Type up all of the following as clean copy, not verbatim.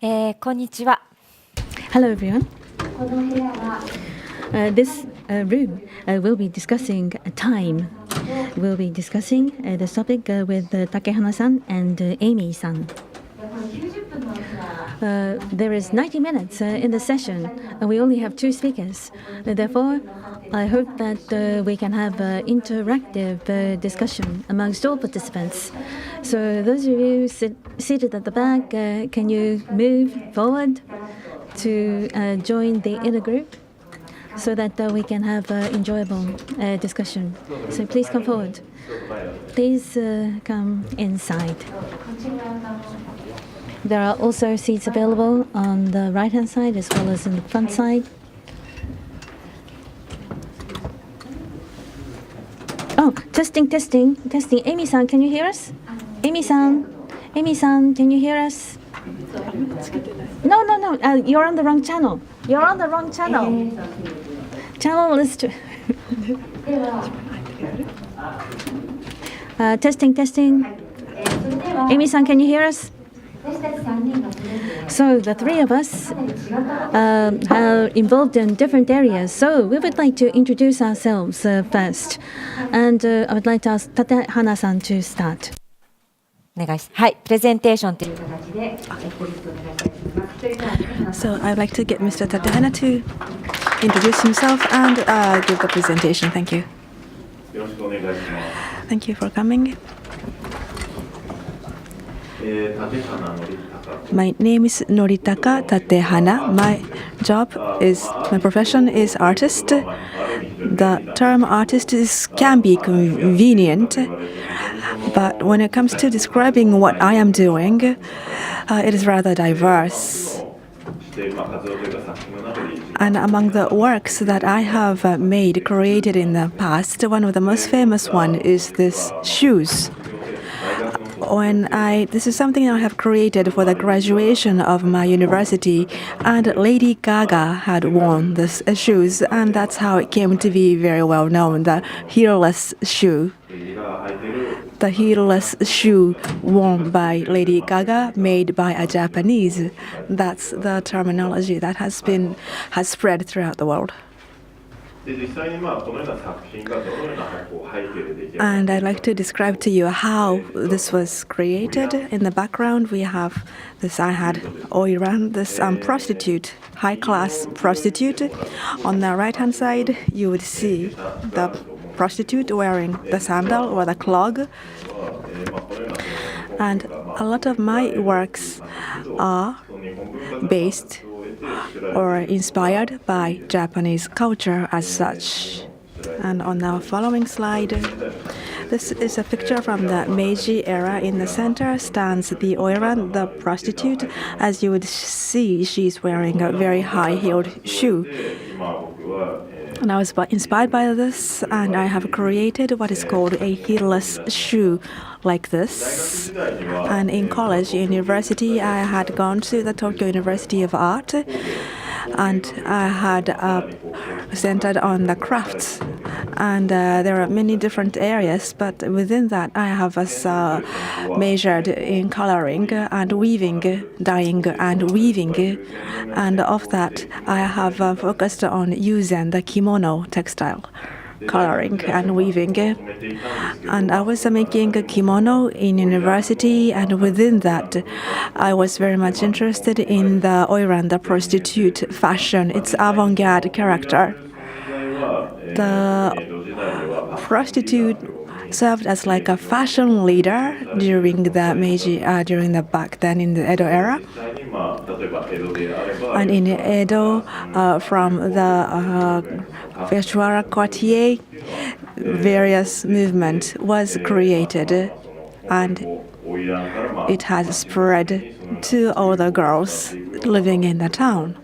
konnichiwa. Hello, everyone. This room will be discussing time. We'll be discussing this topic with Tatehana-san and Amy-san. There is 90 minutes in the session, and we only have 2 speakers. Therefore, I hope that we can have interactive discussion amongst all participants. So those of you seated at the back, can you move forward to join the inner group so that we can have enjoyable discussion. So please come forward. Please come inside. There are also seats available on the right-hand side as well as in the front side. Oh, testing. Amy-san, can you hear us? Amy-san, can you hear us? No. You're on the wrong channel. Channel list. Testing. Amy-san, can you hear us? So the 3 of us are involved in different areas. So we would like to introduce ourselves first. And I would like to ask Tatehana-san to start. お願いします。はい、プレゼンテーションという。 So I'd like to get Mr. Tatehana to introduce himself and give the presentation. Thank you. Thank you for coming. My name is Noritaka Tatehana. My profession is artist. The term artist can be convenient, but when it comes to describing what I am doing, it is rather diverse. And among the works that I have created in the past, one of the most famous one is this shoes. This is something I have created for the graduation of my university, and Lady Gaga had worn this shoes, and that's how it came to be very well known, the heelless shoe. The heelless shoe worn by Lady Gaga, made by a Japanese. That's the terminology that has spread throughout the world. And I'd like to describe to you how this was created. In the background, we have this. I had Oiran, this prostitute, high-class prostitute. On the right-hand side, you would see the prostitute wearing the sandal or the clog. And a lot of my works are based or inspired by Japanese culture as such. And on the following slide, this is a picture from the Meiji era. In the center stands the Oiran, the prostitute. As you would see, she's wearing a very high-heeled shoe. And I was inspired by this, and I have created what is called a heelless shoe like this. And in college, university, I had gone to the Tokyo University of Art, and I had centered on the crafts. And there are many different areas, but within that, I have majored in coloring and weaving, dyeing and weaving. And of that, I have focused on yuzen, the kimono textile, coloring and weaving. And I was making a kimono in university, and within that, I was very much interested in the Oiran, the prostitute fashion, its avant-garde character. The prostitute served as like a fashion leader during the Meiji, back then in the Edo era. And in Edo, from the Fujiwara Quartier, various movement was created, and it has spread to all the girls living in the town.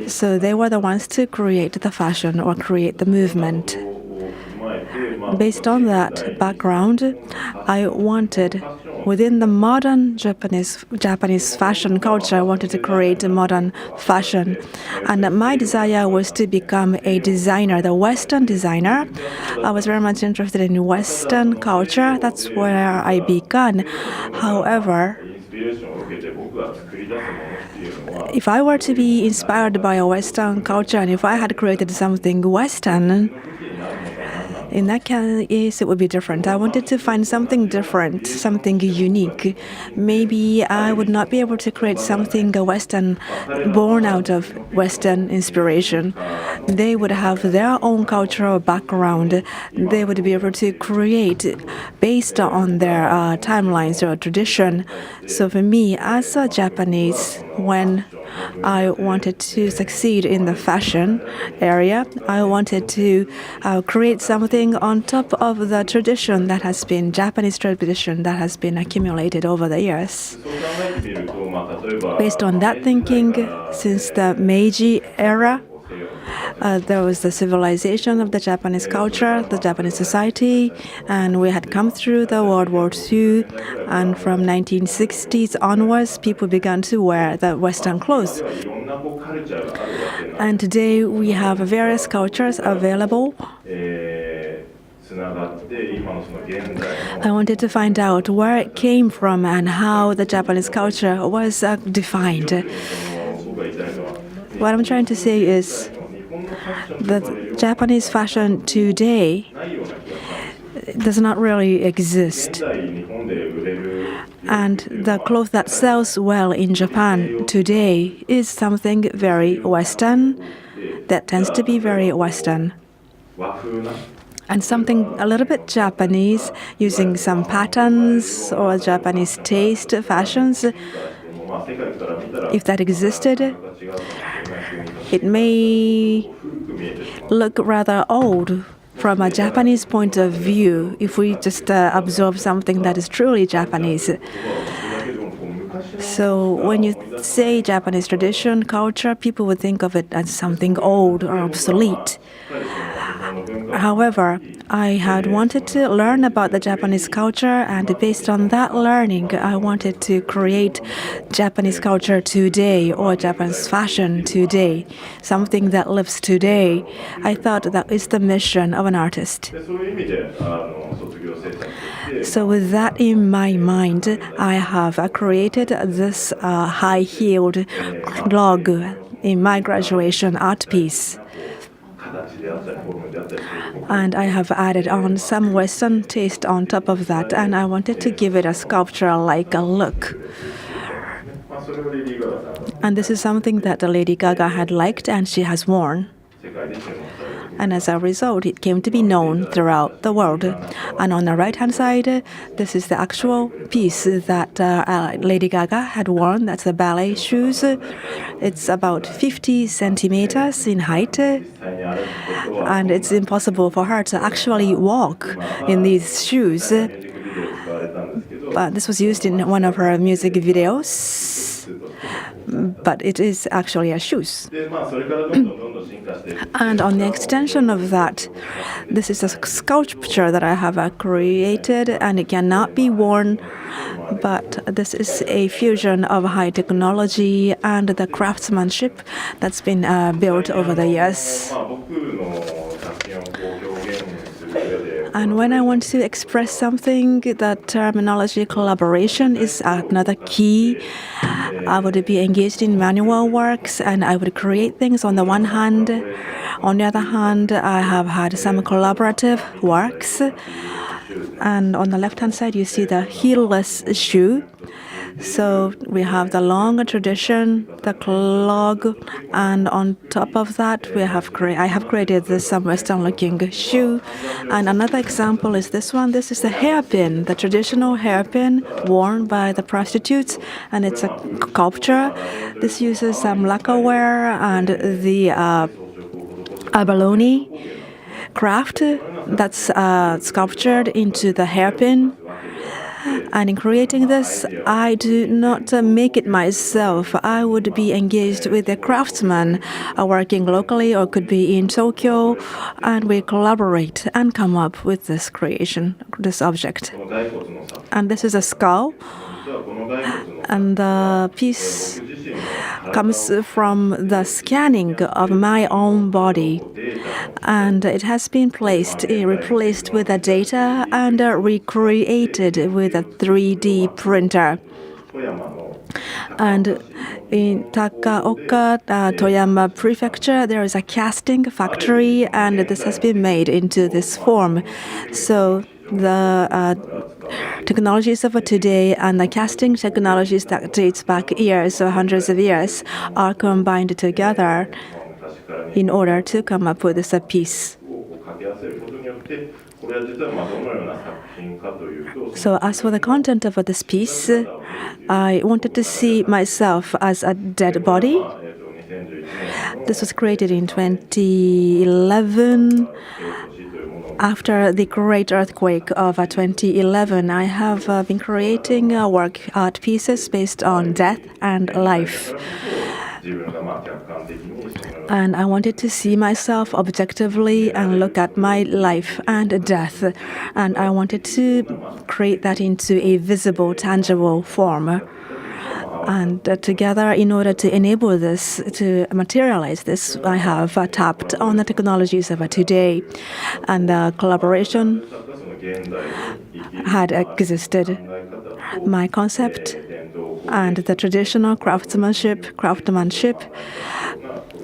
So they were the ones to create the fashion or create the movement. Based on that background, I wanted, within the modern Japanese fashion culture, I wanted to create a modern fashion. And my desire was to become a designer, the Western designer. I was very much interested in Western culture. That's where I began. However, if I were to be inspired by a Western culture and if I had created something Western, in that case, it would be different. I wanted to find something different, something unique. Maybe I would not be able to create something Western, born out of Western inspiration. They would have their own cultural background. They would be able to create based on their timelines or tradition. So for me, as a Japanese, when I wanted to succeed in the fashion area, I wanted to create something on top of the tradition that has been Japanese tradition that has been accumulated over the years. Based on that thinking, since the Meiji era, there was the civilization of the Japanese culture, the Japanese society, and we had come through the World War II, and from 1960s onwards, people began to wear the Western clothes. And today we have various cultures available. I wanted to find out where it came from and how the Japanese culture was defined. What I'm trying to say is that Japanese fashion today does not really exist. And the clothes that sells well in Japan today is something very Western, that tends to be very Western. And something a little bit Japanese, using some patterns or Japanese taste fashions. If that existed, it may look rather old from a Japanese point of view if we just absorb something that is truly Japanese. So when you say Japanese tradition, culture, people would think of it as something old or obsolete. However, I had wanted to learn about the Japanese culture, and based on that learning, I wanted to create Japanese culture today or Japanese fashion today, something that lives today. I thought that is the mission of an artist. So with that in my mind, I have created this high-heeled clog in my graduation art piece. And I have added on some Western taste on top of that, and I wanted to give it a sculpture-like look. And this is something that Lady Gaga had liked and she has worn. And as a result, it came to be known throughout the world. And on the right-hand side, this is the actual piece that Lady Gaga had worn. That's the ballet shoes. It's about 50 centimeters in height. And it's impossible for her to actually walk in these shoes. But this was used in one of her music videos. But it is actually a shoes. And on the extension of that, this is a sculpture that I have created, and it cannot be worn, but this is a fusion of high technology and the craftsmanship that's been built over the years. And when I want to express something, the terminology collaboration is another key. I would be engaged in manual works and I would create things on the one hand. On the other hand, I have had some collaborative works. And on the left-hand side, you see the heelless shoe. So we have the long tradition, the clog, and on top of that, I have created this Western-looking shoe. And another example is this one. This is the hairpin, the traditional hairpin worn by the prostitutes, and it's a sculpture. This uses some lacquerware and the abalone craft that's sculptured into the hairpin. And in creating this, I do not make it myself. I would be engaged with a craftsman working locally or could be in Tokyo, and we collaborate and come up with this creation, this object. And this is a skull, and the piece comes from the scanning of my own body. And it has been replaced with the data and recreated with a 3D printer. And in Takaoka, Toyama Prefecture, there is a casting factory, and this has been made into this form. So the technologies of today and the casting technologies that dates back years or hundreds of years are combined together in order to come up with this piece. So as for the content of this piece, I wanted to see myself as a dead body. This was created in 2011. After the great earthquake of 2011, I have been creating art pieces based on death and life. And I wanted to see myself objectively and look at my life and death. And I wanted to create that into a visible, tangible form. And together, in order to enable this, to materialize this, I have tapped on the technologies of today. And the collaboration had existed. My concept and the traditional craftsmanship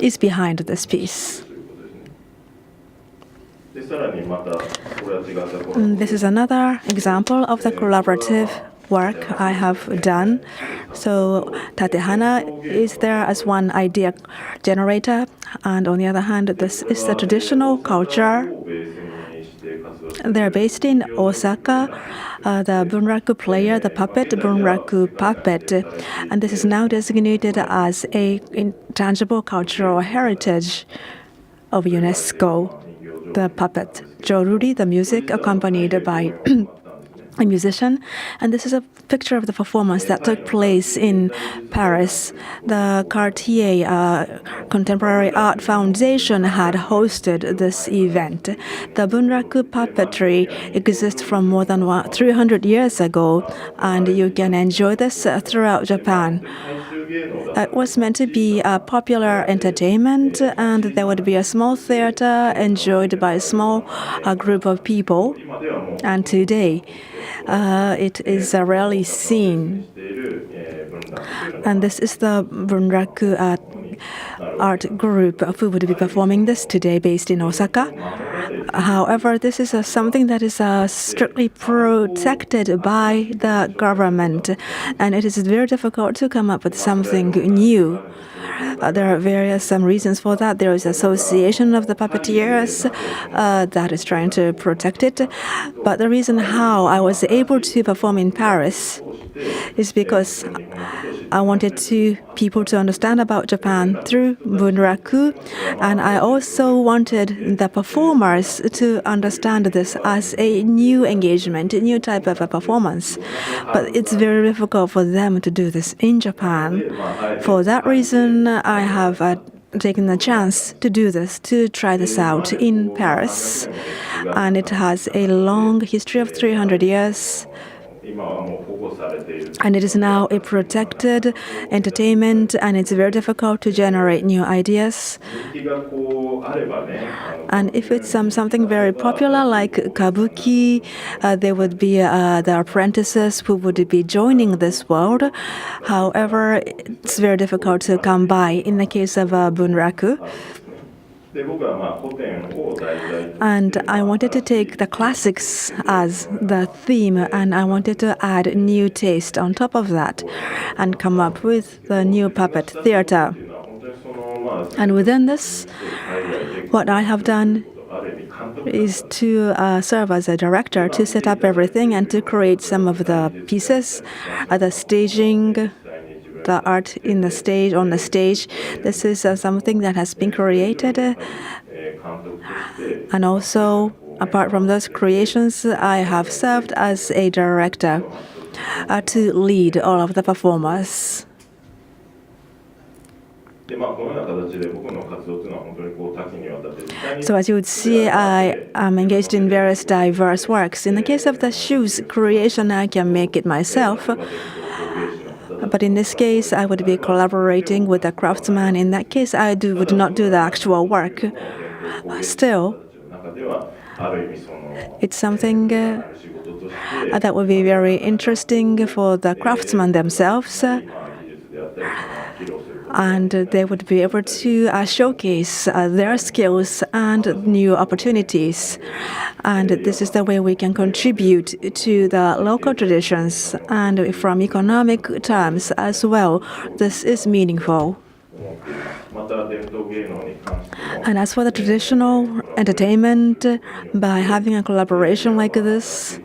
is behind this piece. This is another example of the collaborative work I have done. So Tatehana is there as one idea generator, and on the other hand, this is the traditional culture. They're based in Osaka. The bunraku player, the puppet, bunraku puppet, and this is now designated as a intangible cultural heritage of UNESCO. The puppet Joruri, the music accompanied by a musician, and this is a picture of the performance that took place in Paris. The Cartier Contemporary Art Foundation had hosted this event. The bunraku puppetry exists from more than 300 years ago, and you can enjoy this throughout Japan. It was meant to be a popular entertainment, and there would be a small theater enjoyed by a small group of people. And today, it is rarely seen. And this is the bunraku art group who would be performing this today, based in Osaka. However, this is something that is strictly protected by the government, and it is very difficult to come up with something new. There are various reasons for that. There is association of the puppeteers that is trying to protect it. But the reason how I was able to perform in Paris is because I wanted people to understand about Japan through bunraku, and I also wanted the performers to understand this as a new engagement, a new type of a performance. But it's very difficult for them to do this in Japan. For that reason, I have taken the chance to do this, to try this out in Paris. And it has a long history of 300 years. And it is now a protected entertainment, and it's very difficult to generate new ideas. And if it's something very popular like kabuki, there would be the apprentices who would be joining this world. However, it's very difficult to come by in the case of bunraku. And I wanted to take the classics as the theme, and I wanted to add new taste on top of that and come up with the new puppet theater. And within this, what I have done is to serve as a director, to set up everything and to create some of the pieces, the staging, the art in the stage, on the stage. This is something that has been created. And also, apart from those creations, I have served as a director to lead all of the performers. So as you would see, I am engaged in various diverse works. In the case of the shoes creation, I can make it myself. But in this case, I would be collaborating with a craftsman. In that case, I would not do the actual work. Still, it's something that would be very interesting for the craftsmen themselves. And they would be able to showcase their skills and new opportunities. And this is the way we can contribute to the local traditions. And from economic terms as well, this is meaningful. And as for the traditional entertainment, by having a collaboration like this,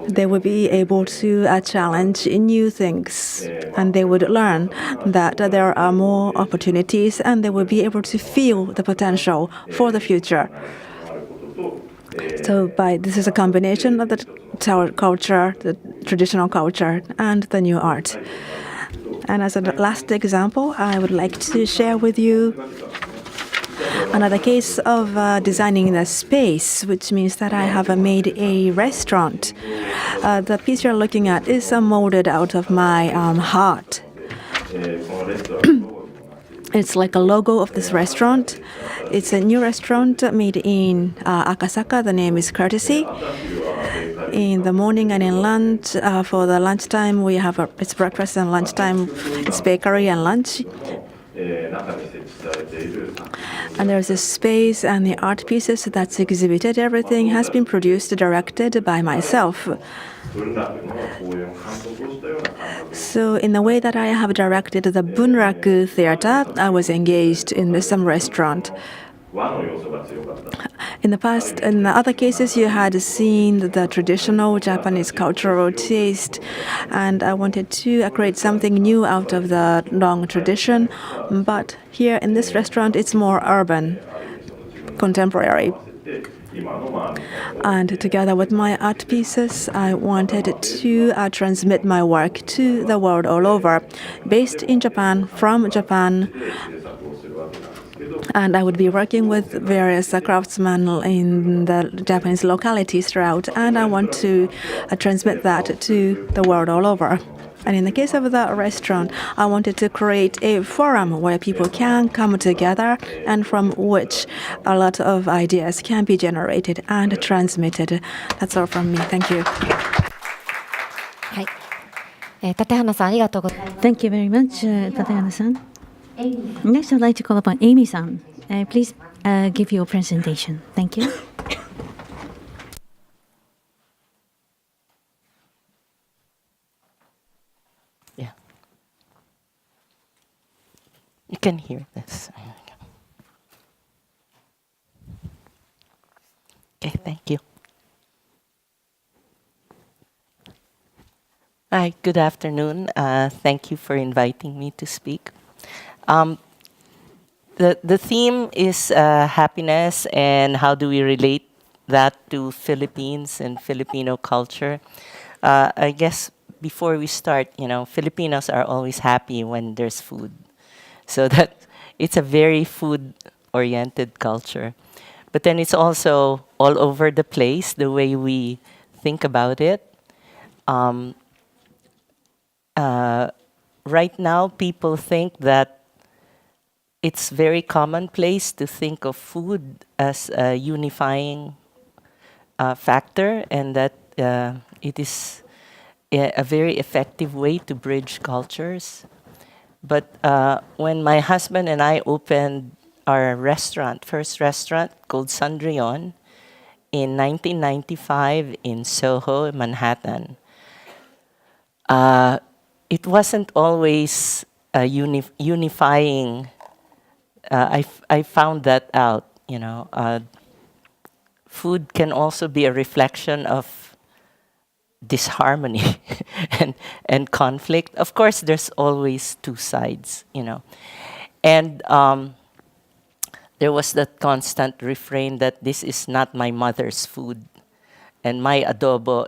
they would be able to challenge new things, and they would learn that there are more opportunities, and they will be able to feel the potential for the future. So this is a combination of the culture, the traditional culture, and the new art. And as a last example, I would like to share with you another case of designing in a space, which means that I have made a restaurant. The piece you're looking at is molded out of my heart. It's like a logo of this restaurant. It's a new restaurant made in Akasaka. The name is Courtesy. In the morning and in lunch, for the lunchtime, we have it's breakfast and lunchtime, it's bakery and lunch. And there's a space and the art pieces that's exhibited. Everything has been produced, directed by myself. So in the way that I have directed the Bunraku Theater, I was engaged in some restaurant. In the past, in the other cases, you had seen the traditional Japanese cultural taste, and I wanted to create something new out of the long tradition. But here in this restaurant, it's more urban, contemporary. And together with my art pieces, I wanted to transmit my work to the world all over, based in Japan, from Japan. And I would be working with various craftsmen in the Japanese localities throughout, and I want to transmit that to the world all over. And in the case of the restaurant, I wanted to create a forum where people can come together and from which a lot of ideas can be generated and transmitted. That's all from me. Thank you. はい。Tatehana さん、ありがとうございます。Thank you very much, Tatehana-san. Next, I'd like to call upon Amy-san. Please give your presentation. Thank you. Yeah. You can hear this. Okay, thank you. Hi, good afternoon. Thank you for inviting me to speak. The theme is happiness and how do we relate that to Philippines and Filipino culture. I guess before we start, Filipinos are always happy when there's food. So that it's a very food-oriented culture. But then it's also all over the place, the way we think about it. Right now, people think that it's very commonplace to think of food as a unifying factor, and that it is a very effective way to bridge cultures. But when my husband and I opened our first restaurant called Sandrion in 1995 in Soho, Manhattan, it wasn't always unifying. I found that out. Food can also be a reflection of disharmony and conflict. Of course, there's always two sides, And there was that constant refrain that this is not my mother's food, and my adobo,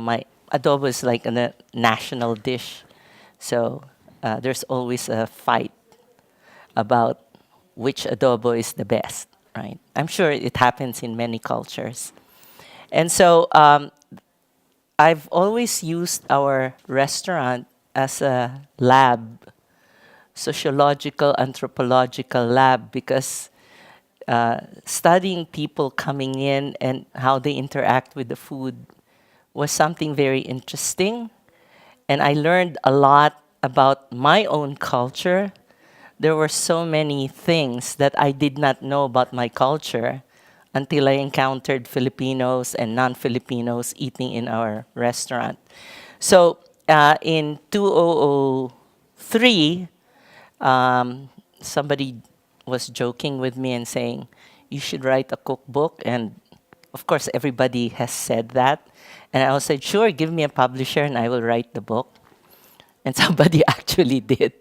my adobo is like a national dish. So there's always a fight about which adobo is the best, right? I'm sure it happens in many cultures. And so I've always used our restaurant as a lab, sociological, anthropological lab, because studying people coming in and how they interact with the food was something very interesting. And I learned a lot about my own culture. There were so many things that I did not know about my culture until I encountered Filipinos and non-Filipinos eating in our restaurant. So in 2003, somebody was joking with me and saying, you should write a cookbook. And of course, everybody has said that. And I said, sure, give me a publisher and I will write the book. And somebody actually did.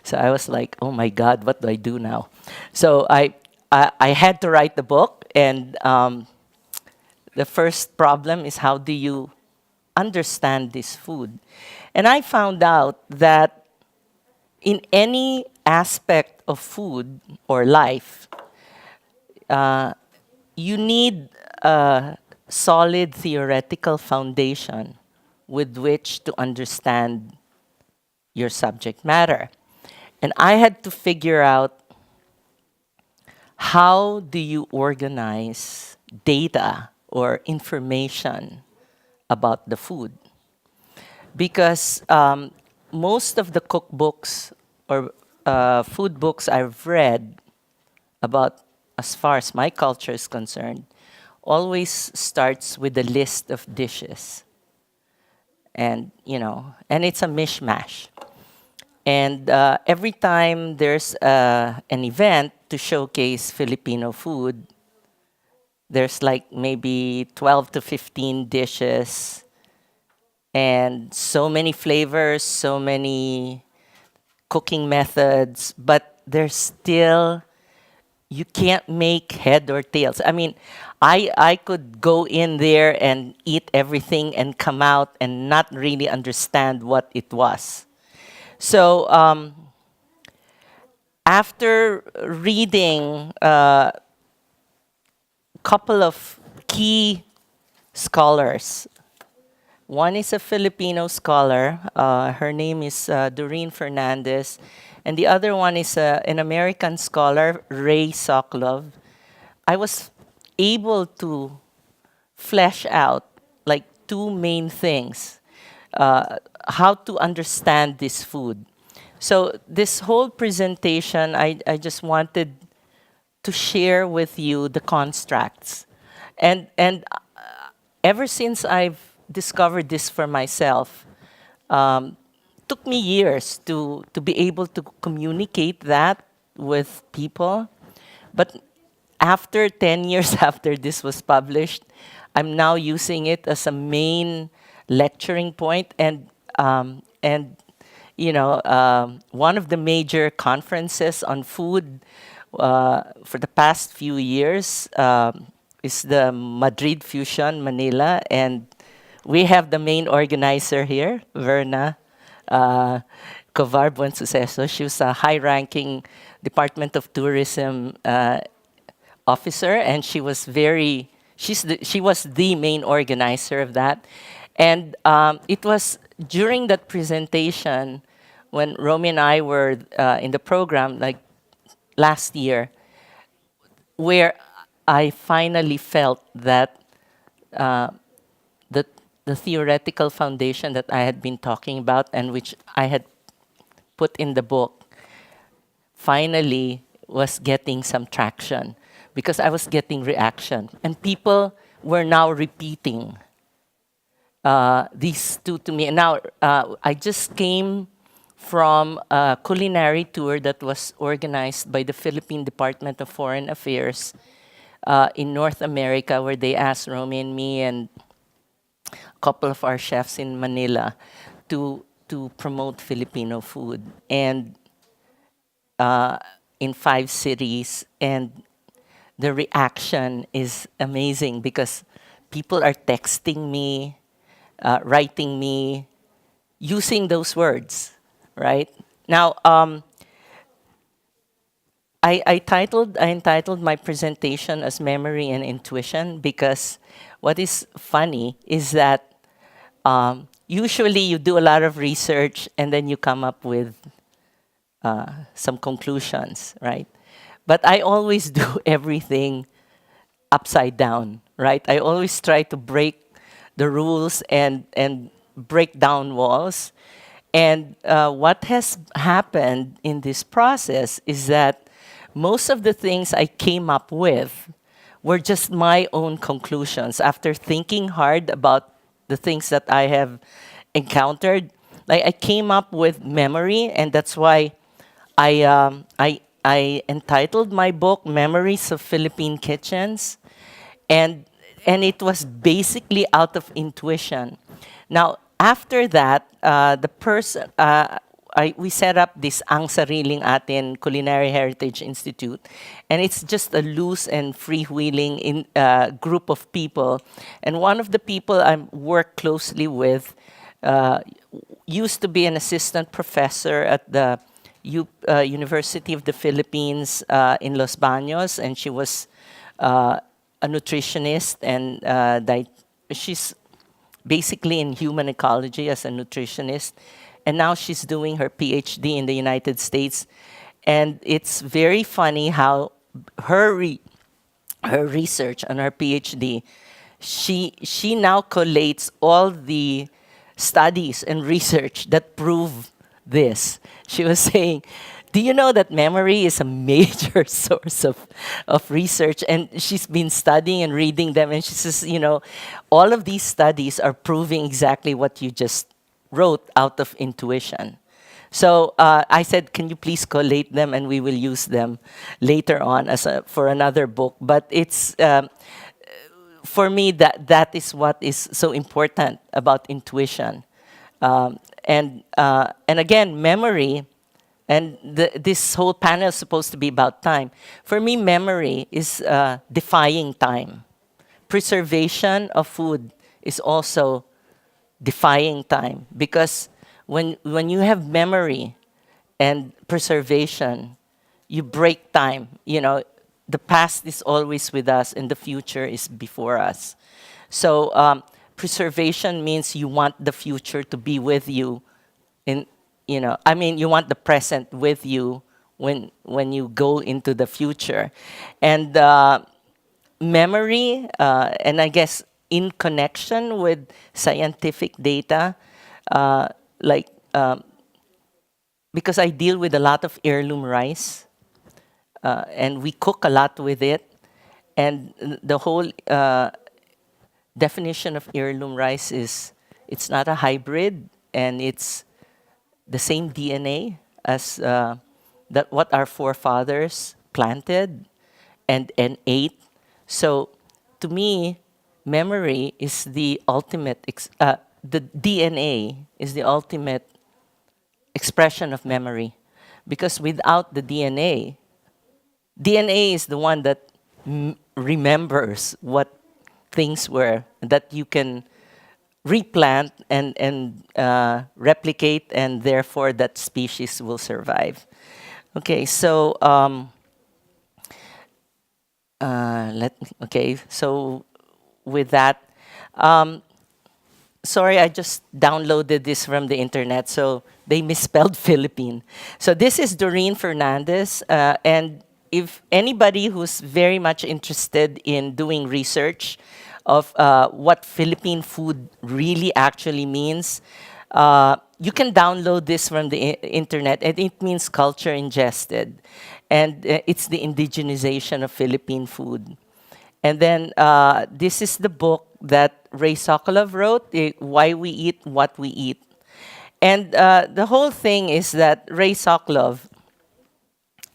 So I was like, oh my God, what do I do now? So I had to write the book. And the first problem is, how do you understand this food? And I found out that in any aspect of food or life, you need a solid theoretical foundation with which to understand your subject matter. And I had to figure out, how do you organize data or information about the food? Because most of the cookbooks or food books I've read about, as far as my culture is concerned, always starts with a list of dishes. And, and it's a mishmash. And every time there's an event to showcase Filipino food, there's like maybe 12 to 15 dishes and so many flavors, so many cooking methods, but there's still, you can't make head or tails. I mean, I could go in there and eat everything and come out and not really understand what it was. So after reading a couple of key scholars, one is a Filipino scholar. Her name is Doreen Fernandez. And the other one is an American scholar, Ray Sokolov. I was able to flesh out like two main things, how to understand this food. So this whole presentation, I just wanted to share with you the constructs. And ever since I've discovered this for myself, took me years to be able to communicate that with people. But after 10 years after this was published, I'm now using it as a main lecturing point. And one of the major conferences on food for the past few years is the Madrid Fusion Manila. And we have the main organizer here, Verna Covar Buensuceso. She was a high-ranking Department of Tourism officer, and she was she was the main organizer of that. And it was during that presentation when Romy and I were in the program, like last year, where I finally felt that the theoretical foundation that I had been talking about and which I had put in the book finally was getting some traction, because I was getting reaction. And people were now repeating these two to me. And now I just came from a culinary tour that was organized by the Philippine Department of Foreign Affairs in North America, where they asked Romy and me and a couple of our chefs in Manila to promote Filipino food, and in 5 cities. And the reaction is amazing, because people are texting me, writing me, using those words, right? Now, I entitled my presentation as Memory and Intuition, because what is funny is that usually you do a lot of research and then you come up with some conclusions, right? But I always do everything upside down, right? I always try to break the rules and break down walls. And what has happened in this process is that most of the things I came up with were just my own conclusions after thinking hard about the things that I have encountered. Like I came up with memory, and that's why I entitled my book "Memories of Philippine Kitchens," and it was basically out of intuition. Now after that, the person we set up this Ang Sariling Atin Culinary Heritage Institute, and it's just a loose and freewheeling group of people. And one of the people I work closely with used to be an assistant professor at the University of the Philippines in Los Baños, and she was a nutritionist, and she's basically in human ecology as a nutritionist. And now she's doing her PhD in the United States. And it's very funny how her research on her PhD, she now collates all the studies and research that prove this. She was saying, do you know that memory is a major source of research? And she's been studying and reading them, and she says, all of these studies are proving exactly what you just wrote out of intuition. So I said, can you please collate them, and we will use them later on for another book. But it's, for me, that is what is so important about intuition. And again, memory, and this whole panel is supposed to be about time. For me, memory is defying time. Preservation of food is also defying time, because when you have memory and preservation, you break time. The past is always with us, and the future is before us. So preservation means you want the future to be with you. You want the present with you when you go into the future. And memory, and I guess in connection with scientific data, because I deal with a lot of heirloom rice, and we cook a lot with it, and the whole definition of heirloom rice is it's not a hybrid, and it's the same DNA as what our forefathers planted and ate. So to me, memory is the ultimate, the DNA is the ultimate expression of memory. Because without the DNA is the one that remembers what things were, that you can replant and replicate, and therefore that species will survive. Okay, so so with that, sorry, I just downloaded this from the internet, so they misspelled Philippine. So this is Doreen Fernandez, and if anybody who's very much interested in doing research of what Philippine food really actually means, you can download this from the internet, and it means culture ingested. And it's the indigenization of Philippine food. And then this is the book that Ray Sokolov wrote, Why We Eat What We Eat. And the whole thing is that Ray Sokolov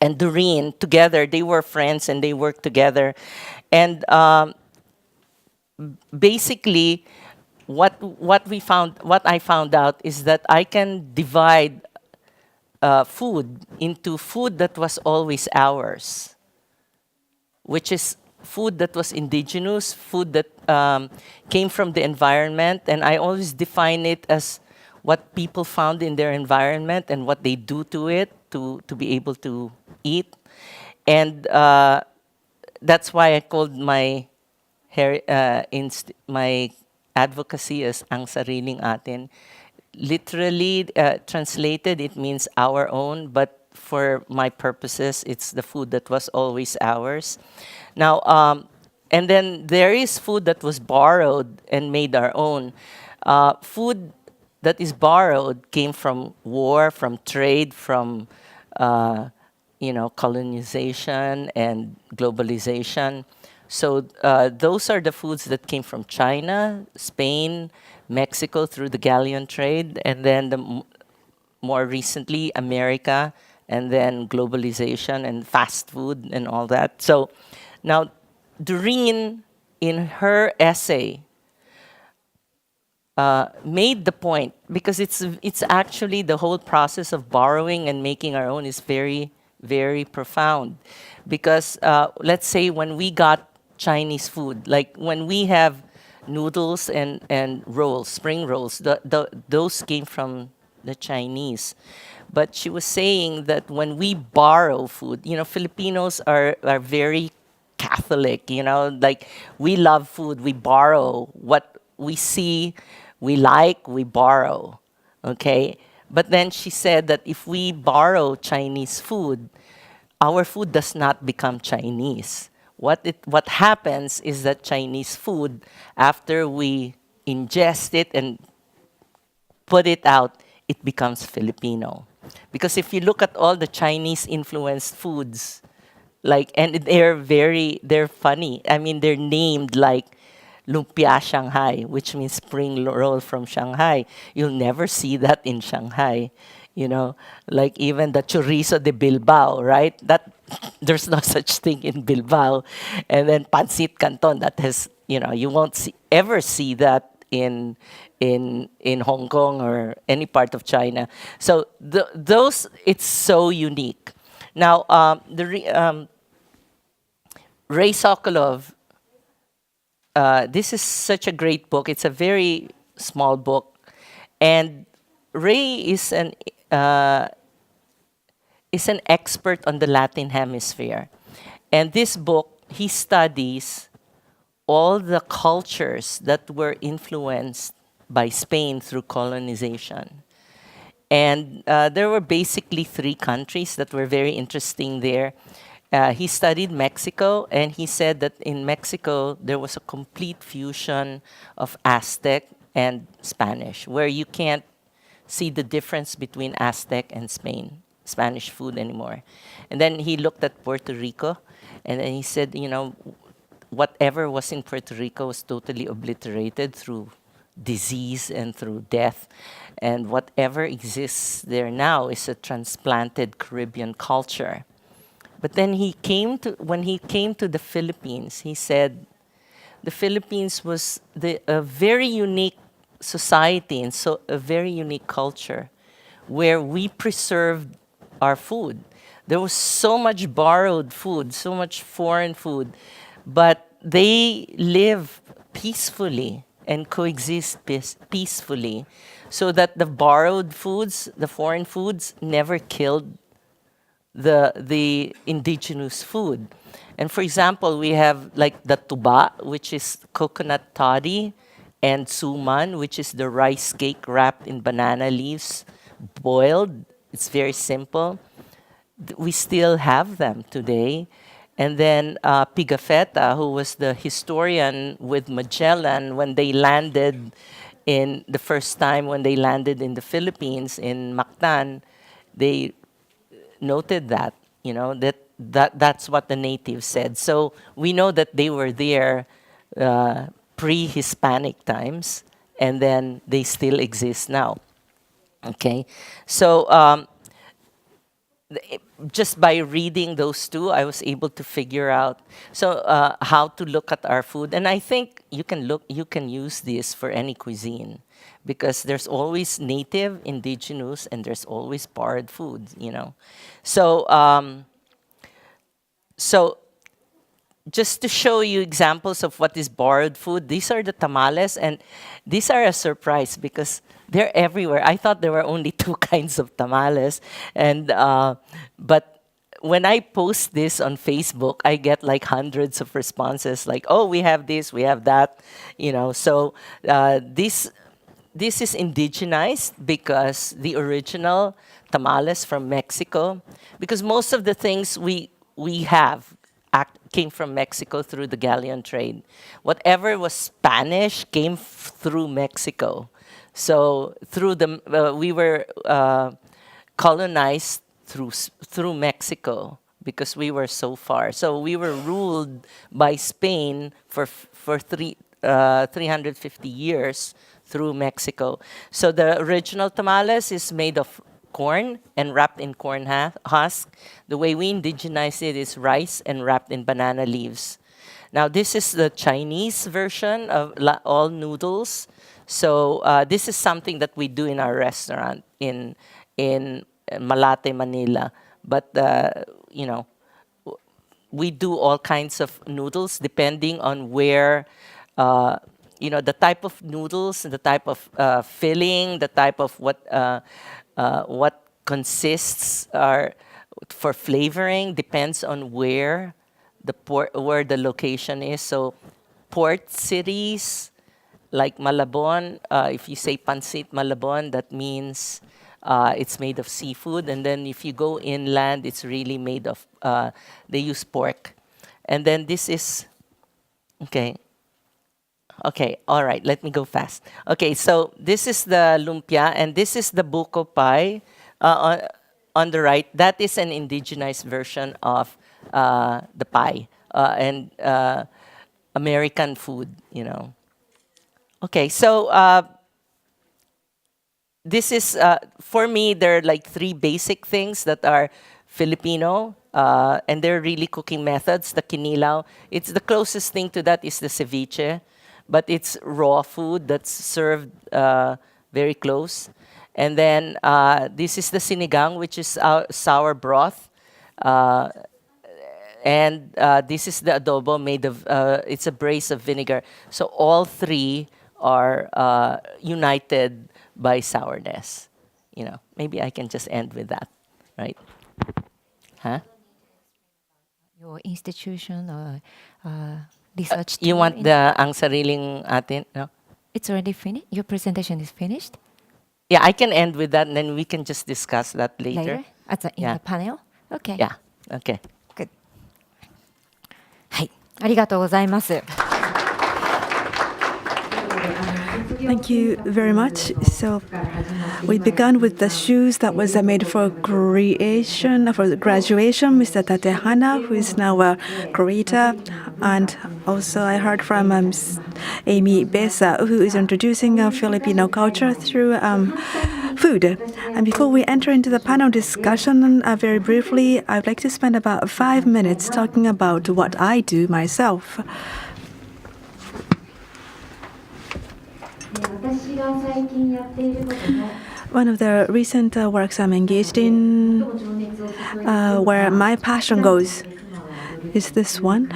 and Doreen, together, they were friends and they worked together. And basically, what I found out is that I can divide food into food that was always ours, which is food that was indigenous, food that came from the environment, and I always define it as what people found in their environment and what they do to it to be able to eat. And that's why I called my my advocacy as Ang Sariling Atin. Literally translated, it means our own, but for my purposes, it's the food that was always ours. Now, and then there is food that was borrowed and made our own. Food that is borrowed came from war, from trade, from colonization and globalization. So those are the foods that came from China, Spain, Mexico through the galleon trade, and then more recently America, and then globalization and fast food and all that. So now Doreen, in her essay, made the point, because it's actually the whole process of borrowing and making our own is very, very profound. Because let's say when we got Chinese food, like when we have noodles and rolls, spring rolls, those came from the Chinese. But she was saying that when we borrow food, Filipinos are very Catholic, like we love food, we borrow what we see, we like, we borrow, okay? But then she said that if we borrow Chinese food, our food does not become Chinese. What happens is that Chinese food, after we ingest it and put it out, it becomes Filipino. Because if you look at all the Chinese influenced foods, and they're funny. I mean, they're named like lumpia Shanghai, which means spring roll from Shanghai. You'll never see that in Shanghai, like even the chorizo de Bilbao, right? That there's no such thing in Bilbao. And then pancit canton, that has, you won't ever see that in Hong Kong or any part of China. So those, it's so unique. Now, Ray Sokolov, this is such a great book. It's a very small book. And Ray is an expert on the Latin Hemisphere. And this book, he studies all the cultures that were influenced by Spain through colonization. And there were basically 3 countries that were very interesting there. He studied Mexico, and he said that in Mexico, there was a complete fusion of Aztec and Spanish, where you can't see the difference between Aztec and Spanish food anymore. And then he looked at Puerto Rico, and then he said, whatever was in Puerto Rico was totally obliterated through disease and through death. And whatever exists there now is a transplanted Caribbean culture. But then when he came to the Philippines, he said the Philippines was a very unique society and so a very unique culture where we preserved our food. There was so much borrowed food, so much foreign food, but they live peacefully and coexist peacefully, so that the borrowed foods, the foreign foods, never killed the indigenous food. And for example, we have like the tuba, which is coconut toddy, and suman, which is the rice cake wrapped in banana leaves, boiled. It's very simple. We still have them today. And then Pigafetta, who was the historian with Magellan when they landed in the first time when they landed in the Philippines in Mactan, they noted that, that's what the natives said. So we know that they were there pre-Hispanic times, and then they still exist now. Okay, so just by reading those 2, I was able to figure out how to look at our food. And I think you can use this for any cuisine, because there's always native, indigenous, and there's always borrowed food, So just to show you examples of what is borrowed food, these are the tamales, and these are a surprise because they're everywhere. I thought there were only 2 kinds of tamales, and but when I post this on Facebook, I get like hundreds of responses, like, "Oh, we have this, we have that," So this is indigenized because the original tamales from Mexico, because most of the things we have came from Mexico through the galleon trade. Whatever was Spanish came through Mexico. So we were colonized through Mexico because we were so far. So we were ruled by Spain for 350 years through Mexico. So the original tamales is made of corn and wrapped in corn husk. The way we indigenize it is rice and wrapped in banana leaves. Now this is the Chinese version of all noodles. So this is something that we do in our restaurant in Malate, Manila. But we do all kinds of noodles depending on where, the type of noodles, the type of filling, the type of what consists are for flavoring depends on where the location is. So port cities like Malabon, if you say Pansit Malabon, that means it's made of seafood. And then if you go inland, it's really made of, they use pork. And then this is, okay, all right, let me go fast. Okay, so this is the lumpia, and this is the buko pie on the right. That is an indigenized version of the pie and American food, Okay, so this is, for me, there are like 3 basic things that are Filipino, and they're really cooking methods. The kinilaw, it's the closest thing to that is the ceviche, but it's raw food that's served very close. And then this is the sinigang, which is sour broth. And this is the adobo made of, it's a brace of vinegar. So all 3 are united by sourness. Maybe I can just end with that, right? Huh? Your institution or research team. You want the ang sariling atin? No? It's already finished? Your presentation is finished? Yeah, I can end with that, and then we can just discuss that later. In the panel? Okay. Yeah, okay. Good. はい。ありがとうございます。 Thank you very much. So we began with the shoes that was made for graduation, Mr. Tatehana, who is now a creator. And also I heard from Amy Besa, who is introducing Filipino culture through food. And before we enter into the panel discussion, very briefly, I would like to spend about 5 minutes talking about what I do myself. One of the recent works I'm engaged in, where my passion goes, is this one.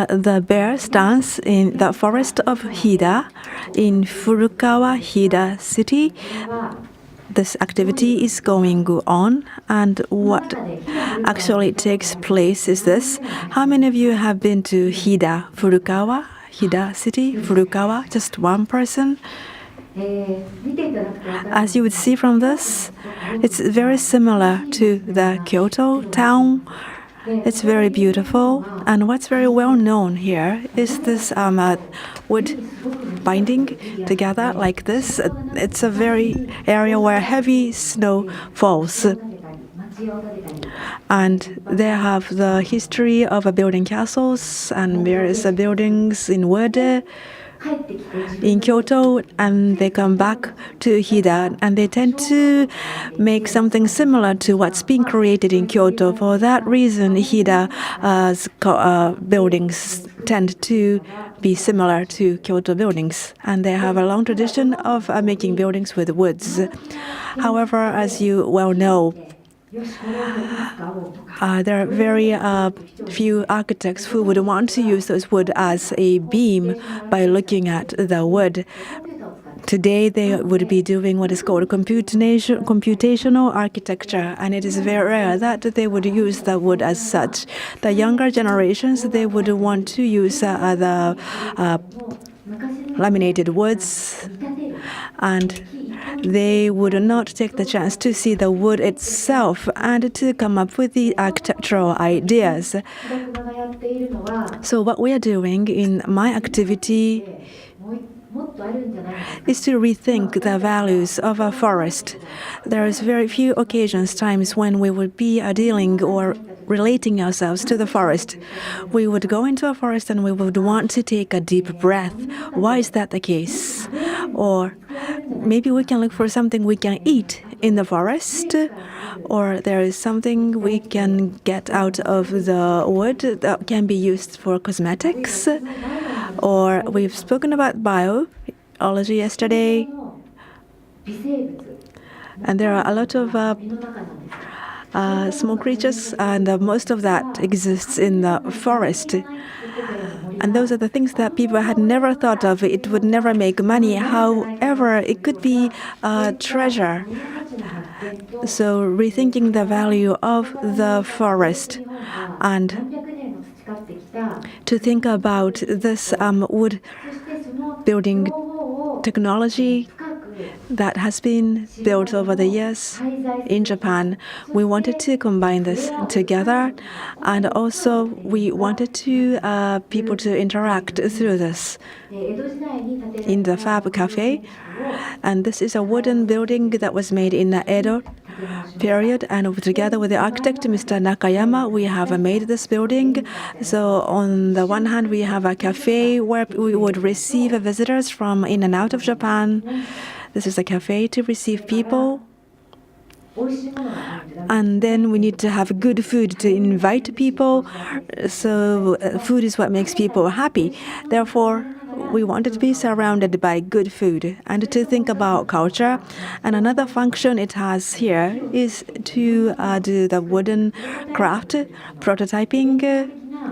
The bears dance in the forest of Hida in Furukawa, Hida City. This activity is going on, and what actually takes place is this. How many of you have been to Hida, Furukawa? Hida City, Furukawa, just one person. As you would see from this, it's very similar to the Kyoto town. It's very beautiful, and what's very well known here is this wood binding together like this. It's a very area where heavy snow falls. And they have the history of building castles and various buildings in wood in Kyoto, and they come back to Hida, and they tend to make something similar to what's being created in Kyoto. For that reason, Hida's buildings tend to be similar to Kyoto buildings, and they have a long tradition of making buildings with woods. However, as you well know, there are very few architects who would want to use those wood as a beam by looking at the wood. Today, they would be doing what is called computational architecture, and it is very rare that they would use the wood as such. The younger generations, they would want to use the laminated woods, and they would not take the chance to see the wood itself and to come up with the architectural ideas. So what we are doing in my activity is to rethink the values of a forest. There is very few occasions, times when we would be dealing or relating ourselves to the forest. We would go into a forest and we would want to take a deep breath. Why is that the case? Or maybe we can look for something we can eat in the forest, or there is something we can get out of the wood that can be used for cosmetics. Or we've spoken about biology yesterday, and there are a lot of small creatures, and most of that exists in the forest. And those are the things that people had never thought of. It would never make money. However, it could be a treasure. So rethinking the value of the forest and to think about this wood building technology that has been built over the years in Japan. We wanted to combine this together, and also we wanted to people to interact through this in the Fab Cafe. And this is a wooden building that was made in the Edo period, and together with the architect, Mr. Nakayama, we have made this building. So on the one hand, we have a cafe where we would receive visitors from in and out of Japan. This is a cafe to receive people. And then we need to have good food to invite people. So food is what makes people happy. Therefore, we wanted to be surrounded by good food and to think about culture. And another function it has here is to do the wooden craft prototyping.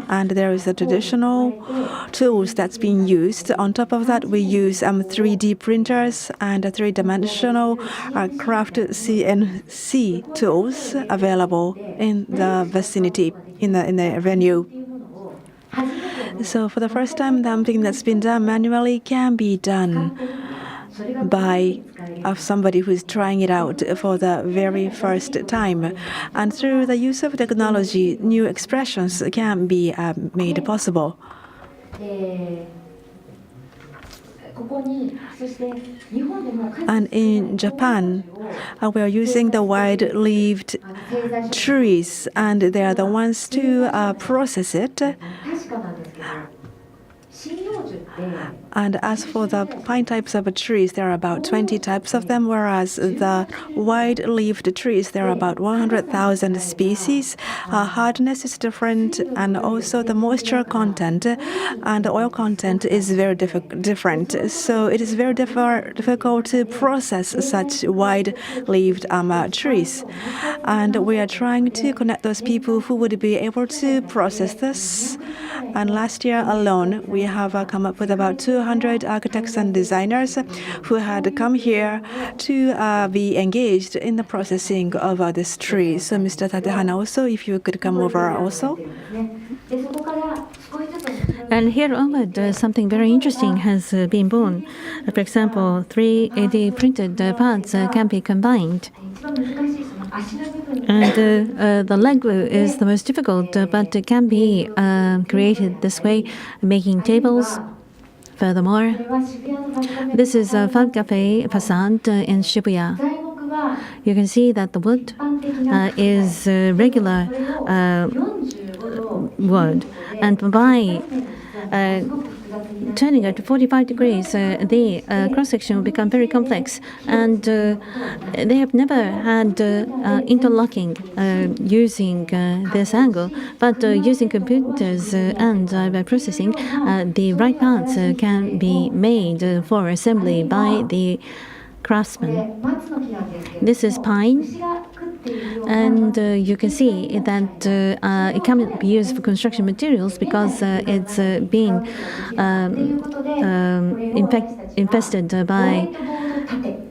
And there is a traditional tools that's being used. On top of that, we use 3D printers and three-dimensional craft CNC tools available in the vicinity, in the venue. So for the first time, something that's been done manually can be done by somebody who's trying it out for the very first time. And through the use of technology, new expressions can be made possible. And in Japan, we are using the wide-leaved trees, and they are the ones to process it. And as for the pine types of trees, there are about 20 types of them, whereas the wide-leaved trees, there are about 100,000 species. Hardness is different, and also the moisture content and the oil content is very different. So it is very difficult to process such wide-leaved trees. And we are trying to connect those people who would be able to process this. And last year alone, we have come up with about 200 architects and designers who had come here to be engaged in the processing of this tree. So Mr. Tatehana, also, if you could come over also. And here onward, something very interesting has been born. For example, 3D printed parts can be combined. And the leg is the most difficult, but it can be created this way, making tables. Furthermore, this is a Fab Cafe facade in Shibuya. You can see that the wood is regular wood, and by turning it to 45 degrees, the cross-section will become very complex. And they have never had interlocking using this angle, but using computers and by processing, the right parts can be made for assembly by the craftsman. This is pine. And you can see that it can be used for construction materials because it's being infested by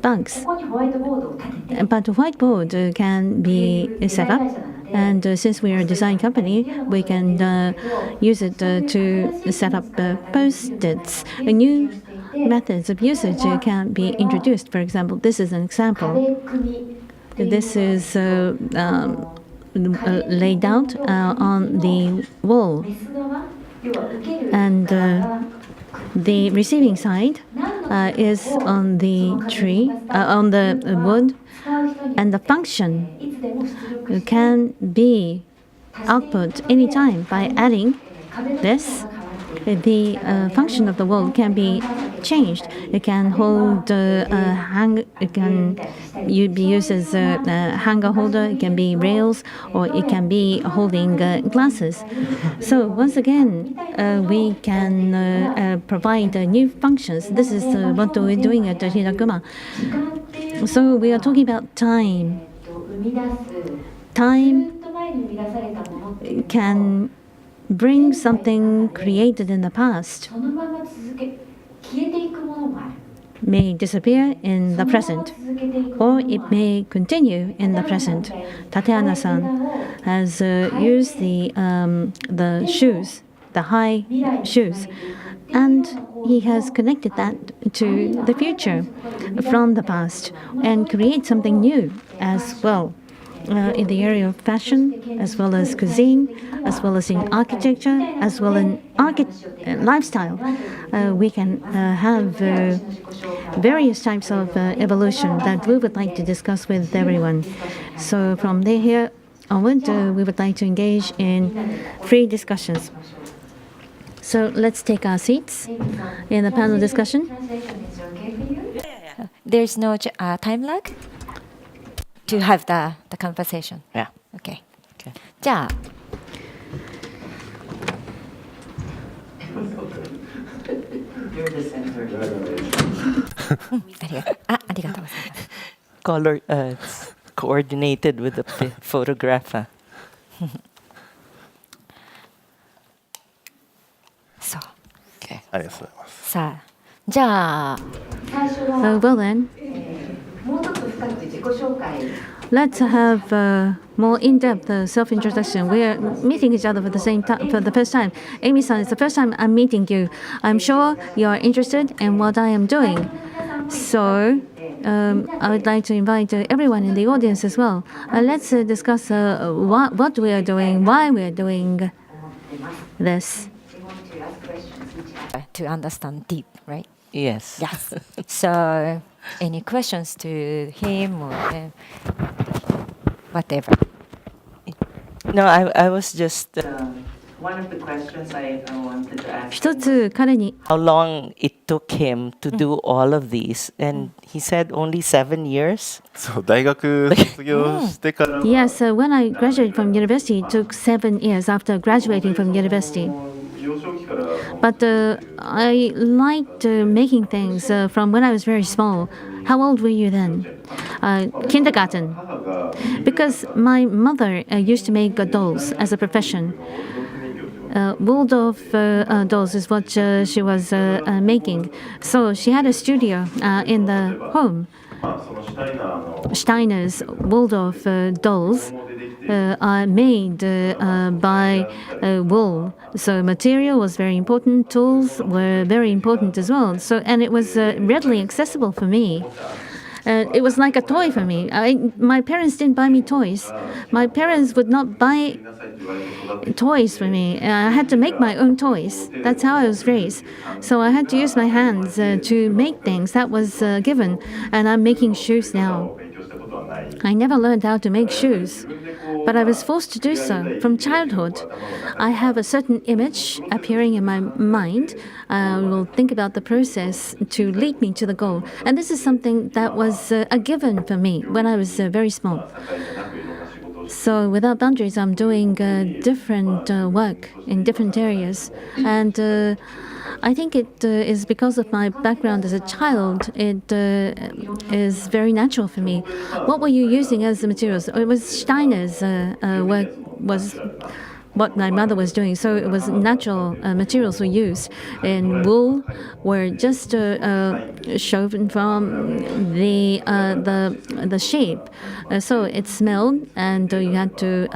bugs. But a whiteboard can be set up. And since we are a design company, we can use it to set up post-its. A new methods of usage can be introduced. For example, this is an example. This is laid out on the wall, and the receiving side is on the tree, on the wood, and the function can be output anytime by adding this. The function of the wall can be changed. It can hold it can be used as a hanger holder. It can be rails, or it can be holding glasses. So once again, we can provide new functions. This is what we're doing at Hirakuma. So we are talking about time. Time can bring something created in the past, may disappear in the present, or it may continue in the present. Tatehana-san has used the shoes, the high shoes, and he has connected that to the future from the past and create something new as well. In the area of fashion, as well as cuisine, as well as in architecture, as well in lifestyle, we can have various types of evolution that we would like to discuss with everyone. So from here onward, we would like to engage in free discussions. So let's take our seats in the panel discussion. There's no time lag to have the conversation. Yeah. Okay. Okay. じゃあ You're the center. ありがとうございます。 Color, it's coordinated with the photographer. そう。 Okay. ありがとうございます。さあ、じゃあ Well then, let's have more in-depth self-introduction. We are meeting each other for the first time. Amy-san, it's the first time I'm meeting you. I'm sure you are interested in what I am doing. So I would like to invite everyone in the audience as well. Let's discuss what we are doing, why we are doing this. to understand deep, right? Yes. Yes. So, any questions to him or whatever? No, I was just one of the questions I wanted to ask. 一つ彼に How long it took him to do all of these, and he said only 7 years. そう、大学卒業してから、 Yes, when I graduated from university, it took 7 years after graduating from university. 幼少期から But I liked making things from when I was very small. How old were you then? Kindergarten. 母が Because my mother used to make dolls as a profession. Waldorf dolls is what she was making. So she had a studio in the home. そのシュタイナーの Steiner's Waldorf dolls もでできて are made by wool. So material was very important. Tools were very important as well. So and it was readily accessible for me. It was like a toy for me. My parents didn't buy me toys. My parents would not buy なさいって言われて育って toys for me. I had to make my own toys. That's how I was raised. So I had to use my hands to make things. That was given. And I'm making shoes now. 勉強したことはない。 I never learned how to make shoes, 自分でこう but I was forced to do so from childhood. I have a certain image appearing in my mind. I will think about the process to lead me to the goal. And this is something that was a given for me when I was very small. 境じゃなくいろんな仕事をして So without boundaries, I'm doing different work in different areas. And I think it is because of my background as a child, it is very natural for me. What were you using as the materials? It was Steiner's work was what my mother was doing. So it was natural materials were used. And wool were just shown from the sheep. So it smelled, and you had to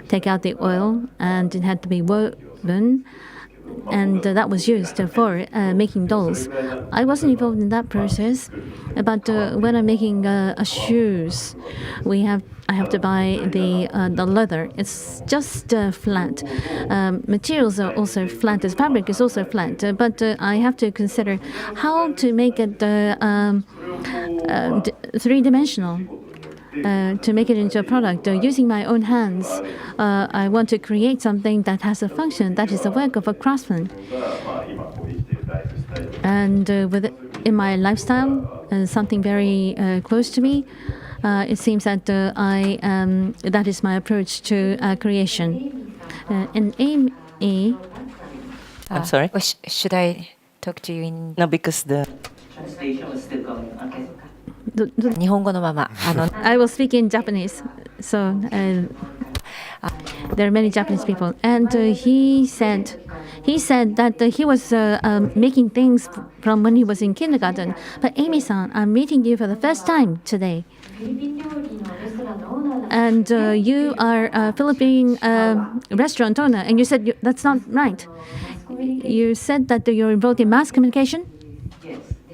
take out the oil, and it had to be woven. and that was used for making dolls. I wasn't involved in that process, but when I'm making shoes, I have to buy the leather. It's just flat. Materials are also flat. The fabric is also flat, but I have to consider how to make it three-dimensional. To make it into a product using my own hands. I want to create something that has a function, that is the work of a craftsman. And in my lifestyle, something very close to me, it seems that that is my approach to creation. And Amy, I'm sorry? Should I talk to you in No, because the translation was still going. Okay. 日本語のまま I will speak in Japanese. So there are many Japanese people, and he said that he was making things from when he was in kindergarten. But Amy-san, I'm meeting you for the first time today, and you are a Philippine restaurant owner, and you said that's not right. You said that you're involved in mass communication.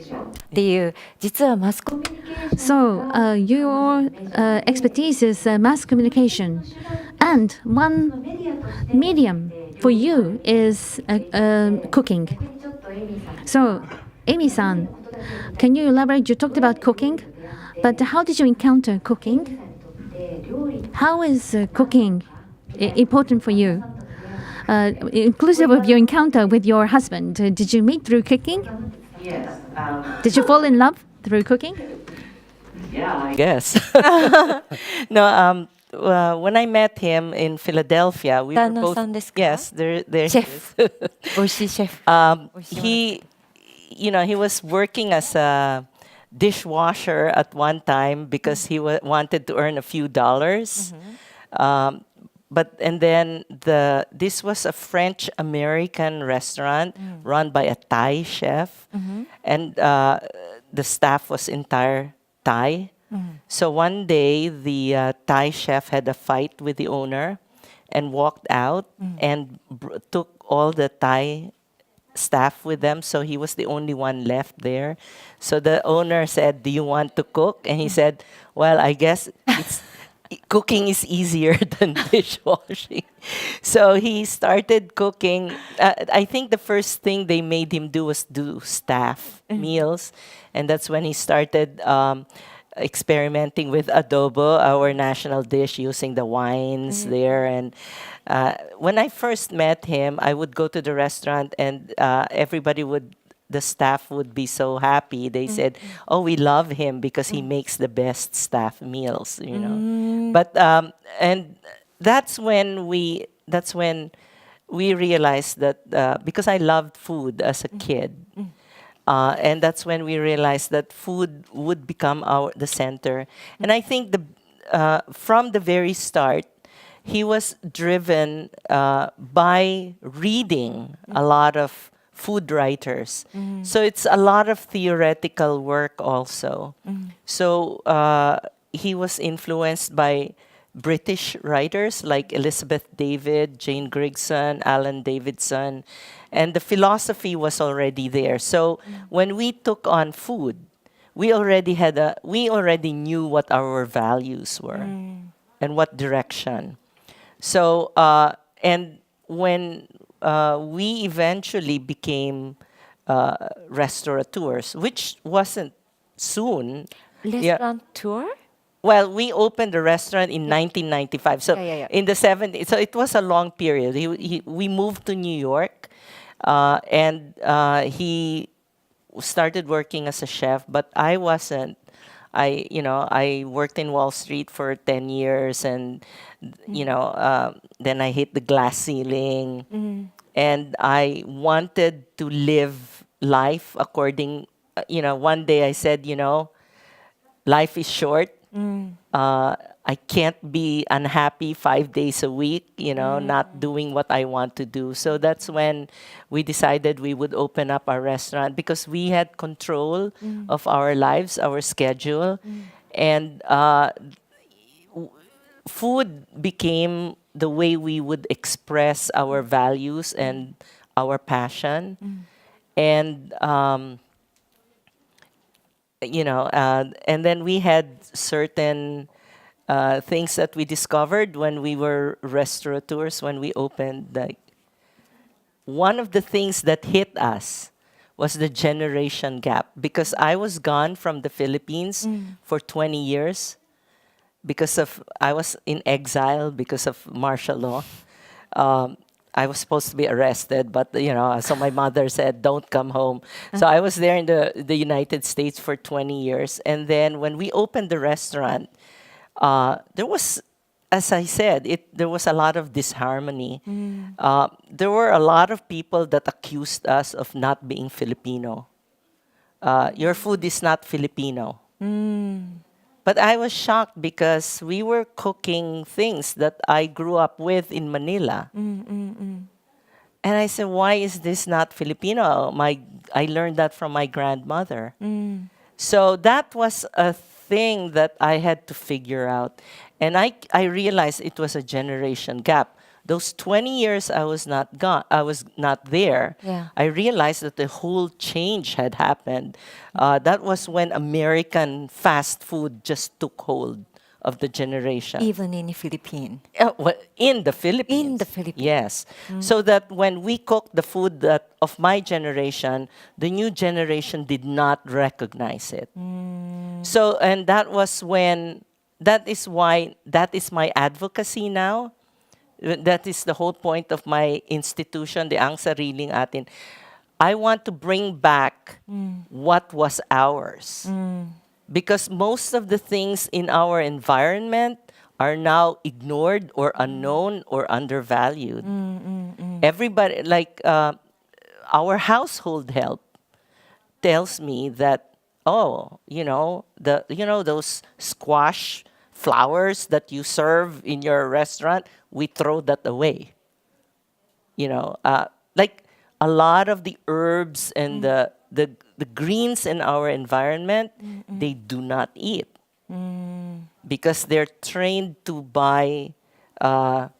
っていう実はマスコミ So your expertise is mass communication, and one medium for you is cooking. So, Amy-san, can you elaborate? You talked about cooking, but how did you encounter cooking? How is cooking important for you? Inclusive of your encounter with your husband, did you meet through cooking? Yes. Did you fall in love through cooking? Yeah, I guess. No, when I met him in Philadelphia, we were both. 旦那さんですか? Yes, there. シェフ美味しいシェフ He was working as a dishwasher at one time because he wanted to earn a few dollars. And then this was a French American restaurant run by a Thai chef, and the staff was entire Thai. So one day the Thai chef had a fight with the owner and walked out and took all the Thai staff with them, so he was the only one left there. So the owner said, "Do you want to cook?" And he said, "Well, I guess cooking is easier than dishwashing." So he started cooking. I think the first thing they made him do was do staff meals, and that's when he started experimenting with adobo, our national dish, using the wines there. And when I first met him, I would go to the restaurant, and the staff would be so happy. They said, "Oh, we love him because he makes the best staff meals," you know. But and that's when we realized that because I loved food as a kid, and that's when we realized that food would become the center. And I think from the very start, he was driven by reading a lot of food writers. So it's a lot of theoretical work also. So he was influenced by British writers like Elizabeth David, Jane Grigson, Alan Davidson, and the philosophy was already there. So when we took on food, we already knew what our values were and what direction. So and when we eventually became restaurateurs, which wasn't soon. Restaurant tour? Well, we opened the restaurant in 1995. So in the 70s, so it was a long period. We moved to New York, and he started working as a chef, but I wasn't. I worked in Wall Street for 10 years, and then I hit the glass ceiling, and I wanted to live life according. One day I said, life is short. I can't be unhappy 5 days a week, not doing what I want to do. So that's when we decided we would open up our restaurant because we had control of our lives, our schedule. And food became the way we would express our values and our passion. And, and then we had certain things that we discovered when we were restaurateurs, when we opened. Like, one of the things that hit us was the generation gap, because I was gone from the Philippines for 20 years because of, I was in exile because of martial law. I was supposed to be arrested, but so my mother said, "Don't come home." So I was there in the United States for 20 years, and then when we opened the restaurant, there was, as I said, there was a lot of disharmony. There were a lot of people that accused us of not being Filipino. Your food is not Filipino. But I was shocked because we were cooking things that I grew up with in Manila. And I said, why is this not Filipino? I learned that from my grandmother. So that was a thing that I had to figure out. And I realized it was a generation gap. Those 20 years I was not there. Yeah. I realized that the whole change had happened. That was when American fast food just took hold of the generation. Even in Philippines. In the Philippines. In the Philippines. Yes. So that when we cooked the food of my generation, the new generation did not recognize it. So, and that is why that is my advocacy now. That is the whole point of my institution, the Sariling Atin. I want to bring back what was ours. Because most of the things in our environment are now ignored or unknown or undervalued. Everybody, like our household help tells me that, those squash flowers that you serve in your restaurant, we throw that away. Like a lot of the herbs and the greens in our environment, they do not eat because they're trained to buy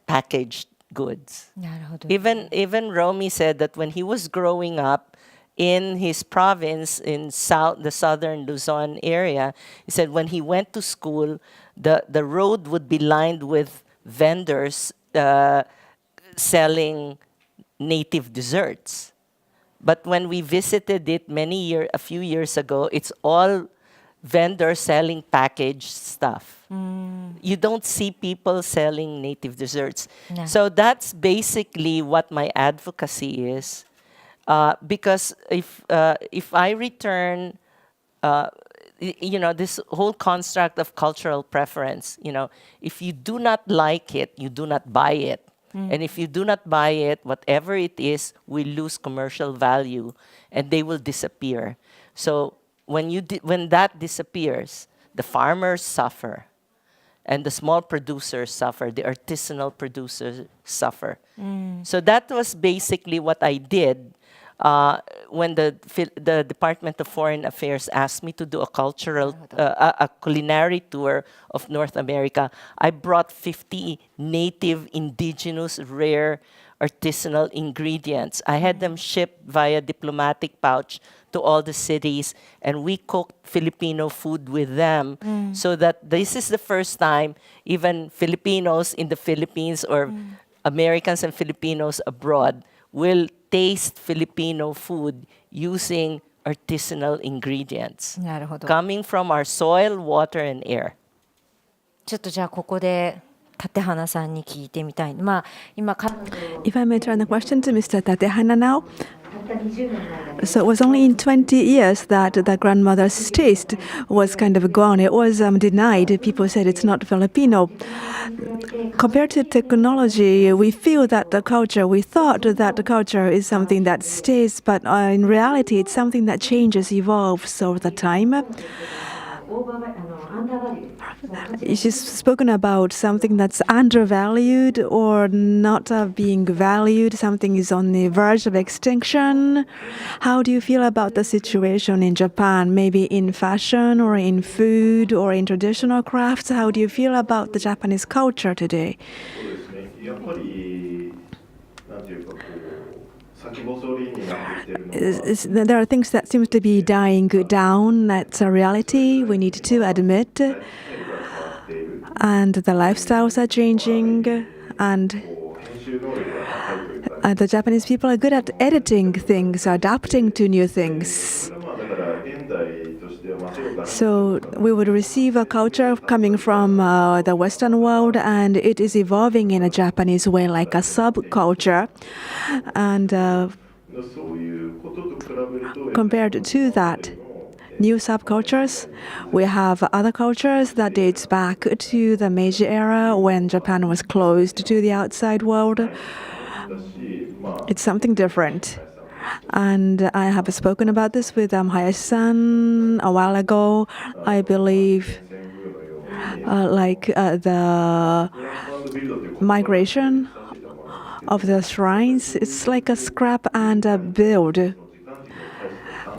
packaged goods. なるほど。 Even Romy said that when he was growing up in his province in the southern Luzon area, he said when he went to school, the road would be lined with vendors selling native desserts. But when we visited it a few years ago, it's all vendors selling packaged stuff. You don't see people selling native desserts. No. So that's basically what my advocacy is. Because if I return, this whole construct of cultural preference, if you do not like it, you do not buy it. And if you do not buy it, whatever it is, we lose commercial value and they will disappear. So when that disappears, the farmers suffer and the small producers suffer, the artisanal producers suffer. So that was basically what I did when the Department of Foreign Affairs asked me to do a culinary tour of North America. I brought 50 native, indigenous, rare, artisanal ingredients. I had them shipped via diplomatic pouch to all the cities, and we cooked Filipino food with them so that this is the first time even Filipinos in the Philippines or Americans and Filipinos abroad will taste Filipino food using artisanal ingredients なるほど。 coming from our soil, water, and air. ちょっとじゃあここで立花さんに聞いてみたい。まあ今彼女 If I may turn the question to Mr. Tatehana now. So it was only in 20 years that the grandmother's taste was kind of gone. It was denied. People said it's not Filipino. Compared to technology, we feel that we thought that the culture is something that stays, but in reality, it's something that changes, evolves over the time. She's spoken about something that's undervalued or not being valued. Something is on the verge of extinction. How do you feel about the situation in Japan? Maybe in fashion or in food or in traditional crafts? How do you feel about the Japanese culture today? そうですね。やっぱりなんていうか there are things that seem to be dying down. That's a reality we need to admit. And the lifestyles are changing. And the Japanese people are good at editing things, adapting to new things. So we would receive a culture coming from the Western world, and it is evolving in a Japanese way, like a subculture. And compared to that, new subcultures, we have other cultures that dates back to the Meiji era when Japan was closed to the outside world. It's something different. And I have spoken about this with Hayashi-san a while ago. I believe the migration of the shrines, it's like a scrap and a build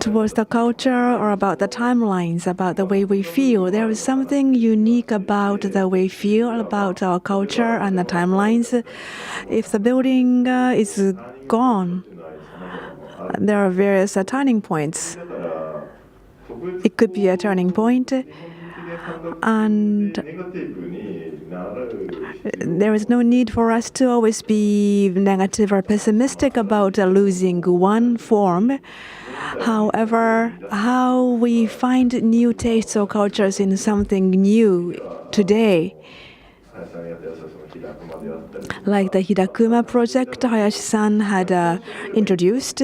towards the culture or about the timelines, about the way we feel. There is something unique about the way we feel about our culture and the timelines. If the building is gone, there are various turning points. It could be a turning point, and there is no need for us to always be negative or pessimistic about losing one form. However, how we find new tastes or cultures in something new today, like the Hidakuma project Hayashi-san had introduced.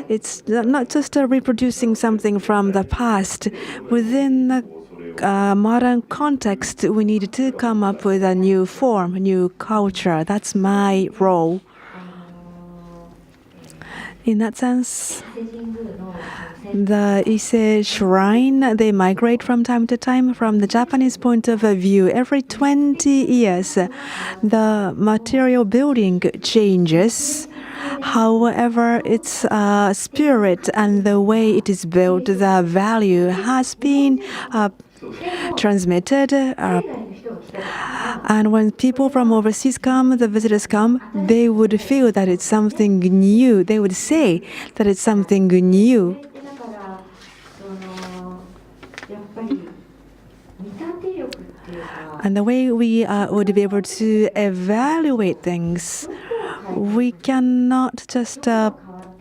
It's not just reproducing something from the past. Within the modern context, we need to come up with a new form, a new culture. That's my role. In that sense, the Ise shrine, they migrate from time to time. From the Japanese point of view, every 20 years, the material building changes. However, its spirit and the way it is built, the value has been transmitted. And when people from overseas come, the visitors come, they would feel that it's something new. They would say that it's something new. And the way we would be able to evaluate things, we cannot just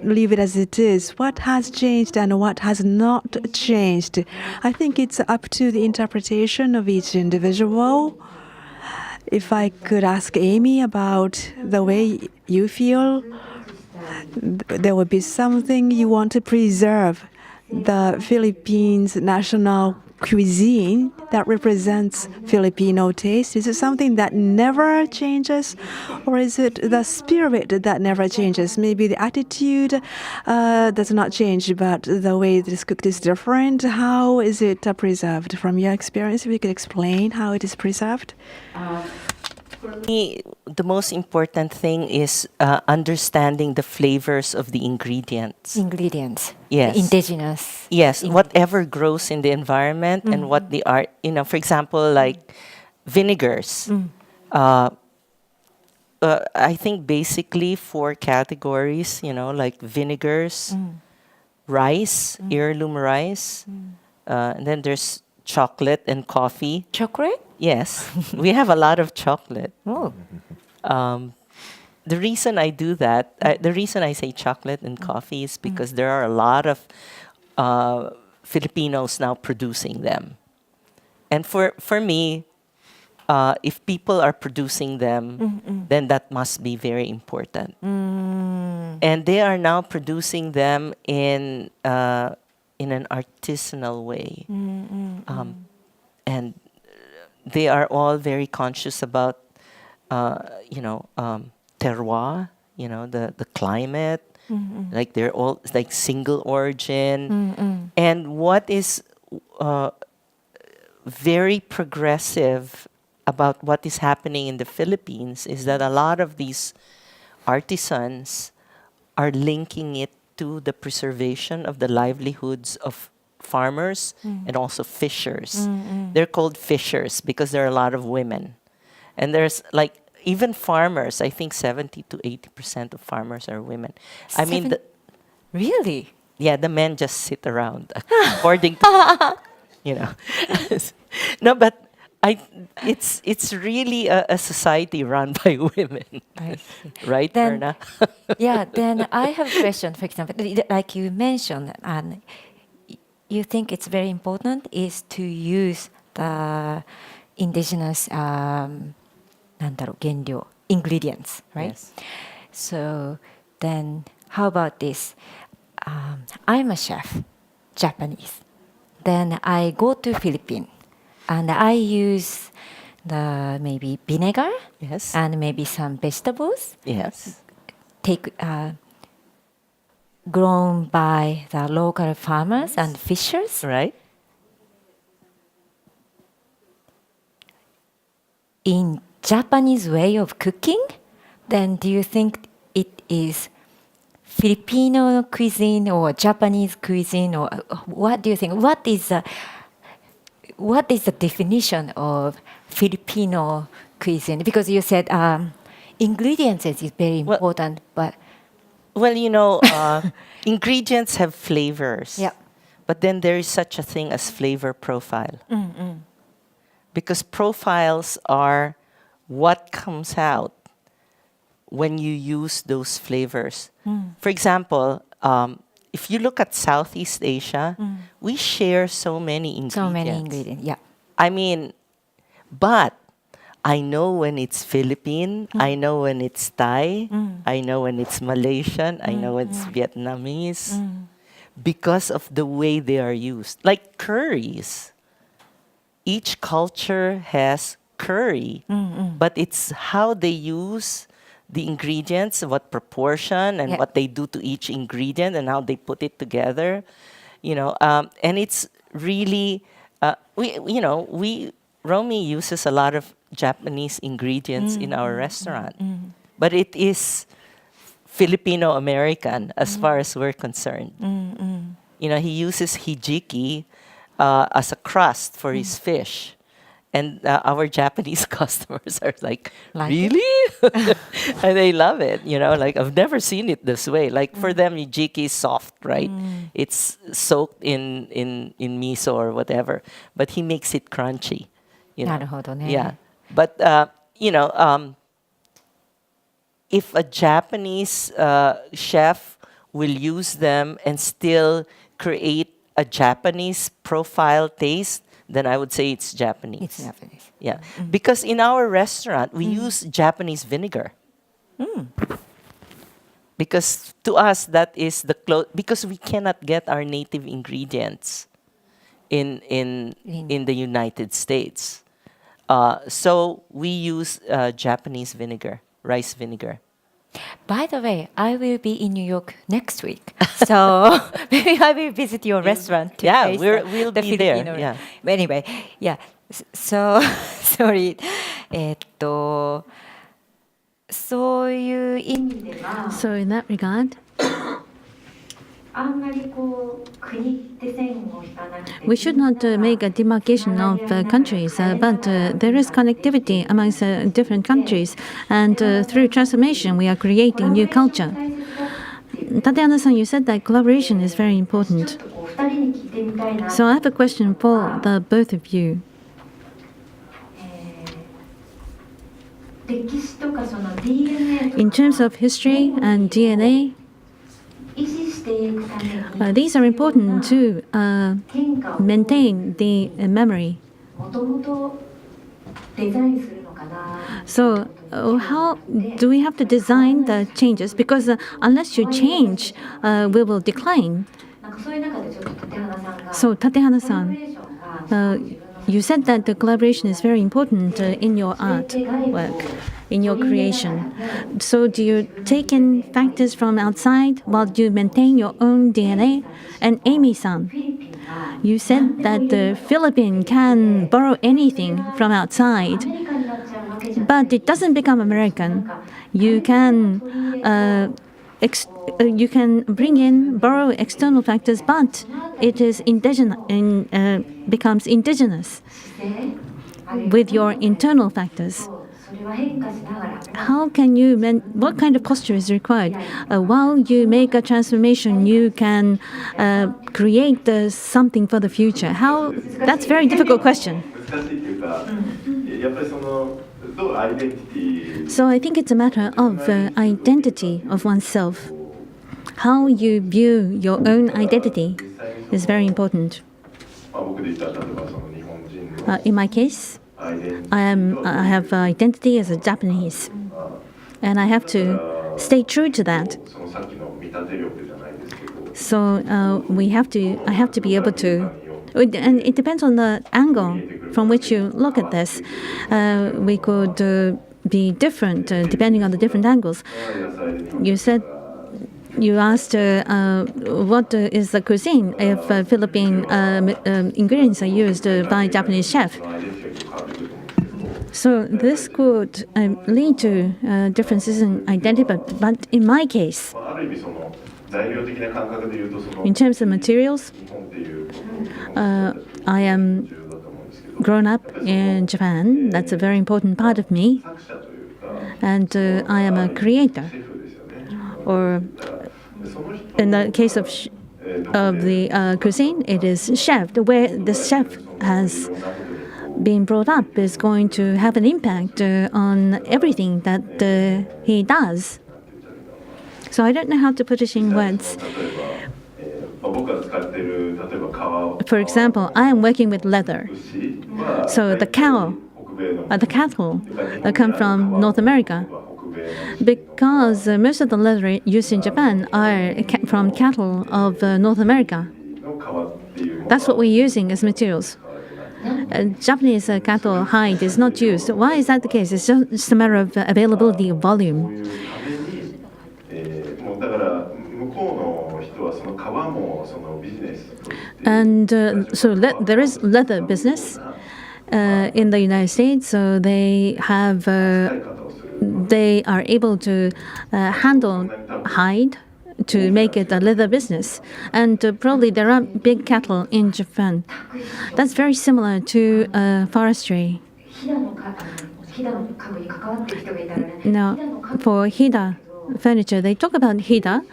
leave it as it is. What has changed and what has not changed? I think it's up to the interpretation of each individual. If I could ask Amy about the way you feel, there would be something you want to preserve. The Philippines national cuisine that represents Filipino taste? Is it something that never changes, or is it the spirit that never changes? Maybe the attitude does not change, but the way it is cooked is different. How is it preserved? From your experience, if you could explain how it is preserved. For me, the most important thing is understanding the flavors of the ingredients. Ingredients. Yes. The indigenous. Yes, whatever grows in the environment and what they are, for example, like vinegars. I think basically 4 categories, like vinegars, rice, heirloom rice, and then there's chocolate and coffee. Chocolate? Yes, we have a lot of chocolate. Oh. The reason I do that, the reason I say chocolate and coffee is because there are a lot of Filipinos now producing them. And for me, if people are producing them, then that must be very important. And they are now producing them in an artisanal way. And they are all very conscious about, terroir, the climate. Like they're all like single origin. And what is very progressive about what is happening in the Philippines is that a lot of these artisans are linking it to the preservation of the livelihoods of farmers and also fishers. They're called fishers because there are a lot of women. And there's like even farmers, I think 70 to 80% of farmers are women. I mean, Really? yeah, the men just sit around, according to, you know. No, but it's really a society run by women, I see. right, Then- Erna? Yeah, then I have a question, for example, like you mentioned, and you think it's very important is to use the indigenous なんだろう、原料 ingredients, right? Yes. So then how about this? I'm a chef, Japanese. Then I go to Philippines and I use the maybe vinegar Yes. and maybe some vegetables Yes. grown by the local farmers and fishers. Right? In Japanese way of cooking, then do you think it is Filipino cuisine or Japanese cuisine, or what do you think? What is the definition of Filipino cuisine? Because you said ingredients is very Well- important, but Well, ingredients have flavors. Yeah. But then there is such a thing as flavor profile. Because profiles are what comes out when you use those flavors. For example, if you look at Southeast Asia, we share so many ingredients. so many ingredients. Yeah. I mean, but I know when it's Philippine, I know when it's Thai, I know when it's Malaysian, I know when it's Vietnamese, because of the way they are used. Like curries. Each culture has curry, but it's how they use the ingredients, what proportion, and Yeah. what they do to each ingredient, and how they put it together. And it's really Romy uses a lot of Japanese ingredients in our restaurant, but it is Filipino American as far as we're concerned. He uses hijiki as a crust for his fish. And our Japanese customers are like it? really? And they love it. Like, I've never seen it this way. Like, for them, hijiki is soft, right? It's soaked in miso or whatever. But he makes it crunchy. なるほどね。 Yeah. But, if a Japanese chef will use them and still create a Japanese profile taste, then I would say it's Japanese. It's Japanese. Yeah. Because in our restaurant, we use Japanese vinegar. Because to us, that is because we cannot get our native ingredients in the United States. So we use Japanese vinegar, rice vinegar. By the way, I will be in New York next week, so maybe I will visit your restaurant. To Yeah, taste we'll the be there, Filipino- yeah. But anyway, yeah. So sorry. そういう意味では So in that regard, あんまりこう国って線を引かなくて we should not make a demarcation of countries, but there is connectivity amongst different countries, and through transformation, we are creating new culture. Tatehana-san, you said that collaboration is very important. お二人に聞いてみたいな So I have a question for the both of you. 歴史とかその DNA と In か terms of history and DNA, 維持していくために these are important to 変化を maintain the memory. もともとデザインするのかな So, how do we have to design the changes? Because unless you change, we will decline. なんかそういう中でちょっと立花さんが So, コラボ Tatehana-san, レーションが you said that the collaboration is very important in your artwork, in your creation. So, do you take in factors from outside while you maintain your own DNA? And Amy-san, フィリピンが you said that the Philippines can borrow anything from ア outside, メリカになっちゃうわけじゃない but it doesn't become American. You can you can bring in, borrow external factors, but it is indigenous, becomes indigenous であるいは with your internal factors. それ how can you what kind of posture is required? While you make a transformation, you can create something for the future. That's a very difficult question. 難しいっていうか、やっぱりどうアイデンティティ So I think it's a matter of identity of oneself. How you view your own identity is very important. まあ僕で言ったら例えば日本人の In my case, アイデンティティ I have identity as a Japanese, and I have to stay true to that. さっきの見立て力じゃないですけど So I have to be able to, and it depends on the angle from which you look at this. We could be different depending on the different angles. You asked what is the cuisine if Philippine ingredients are used by Japanese chef. So this could lead to differences in identity, but in my case, ある意味材料的な感覚で言うと in terms of materials, 日本っていうこと I am 重要だと思うんですけど grown up in Japan. That's a very important part of me. 作者というか And I am a creator. シェフですよね Or その人 in the case of the cuisine, it is chef. The way the chef has been brought up is going to have an impact on everything that he does. So I don't know how to put it in words. まあ僕が使っている例えば革を For example, I am working with leather. 牛は So the cow, 北米の the cattle come from North America. 北米の Because most of the leather used in Japan are from cattle of North America. の革っていうもの That's what we're using as materials. Japanese cattle hide is not used. Why is that the case? It's just a matter of availability of こう volume. いうために、もうだから向こうの人はその革もそのビジネスとして And so there is leather business in the United States. So they have 使い方をする they are able to handle hide to make it a leather business. And probably there are big cattle in Japan. That's very similar to forestry. Now, for Hida furniture, they talk about Hida,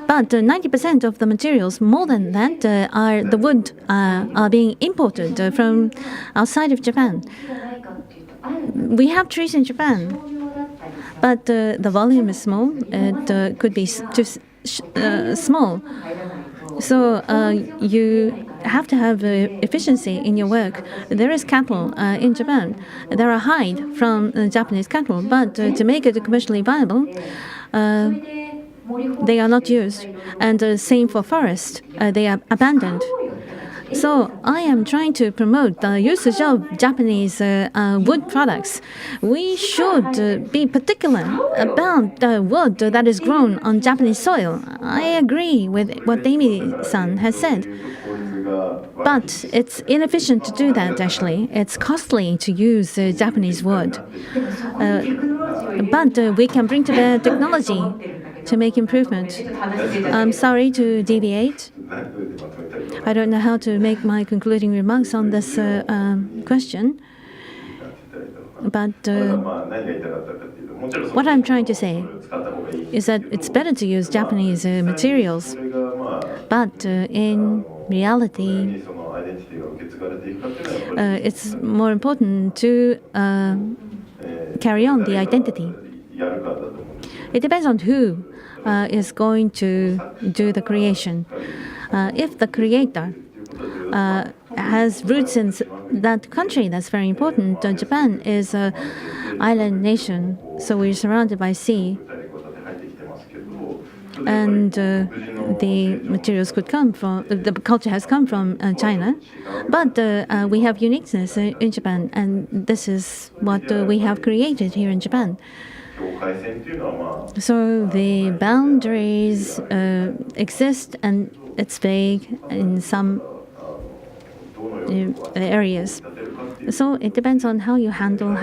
but 90% of the materials, more than that, are the wood are being imported from outside of Japan. We have trees in Japan, but the volume is small. It could be too small. So you have to have efficiency in your work. There is cattle in Japan. There are hide from Japanese cattle, but to make it commercially viable, they are not used. And same for forest. They are abandoned. So I am trying to promote the usage of Japanese wood products. We should be particular about the wood that is grown on Japanese soil. I agree with what Amy-san has said. But it's inefficient to do that, actually. It's costly to use Japanese wood. But we can bring to bear technology to make improvement. I'm sorry to deviate. I don't know how to make my concluding remarks on this question. But what I'm trying to say is that it's better to use Japanese materials. But in reality, it's more important to carry on the identity. It depends on who is going to do the creation. If the creator has roots in that country, that's very important. Japan is an island nation, so we're surrounded by sea. And the materials could come from, the culture has come from China. But we have uniqueness in Japan, and this is what we have created here in Japan. So the boundaries exist, and it's vague in some areas. So it depends on how you handle,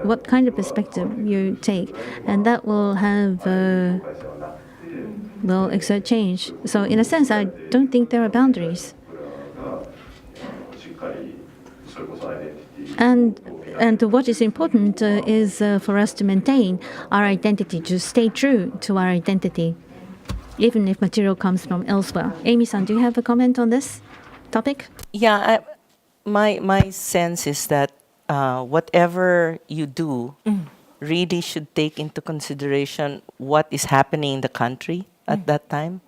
what kind of perspective you take, and that will have will exert change. So in a sense, I don't think there are boundaries. And and what is important is for us to maintain our identity, to stay true to our identity, even if material comes from elsewhere. Amy-san, do you have a comment on this topic? Yeah, my sense is that whatever you do really should take into consideration what is happening in the country at that time.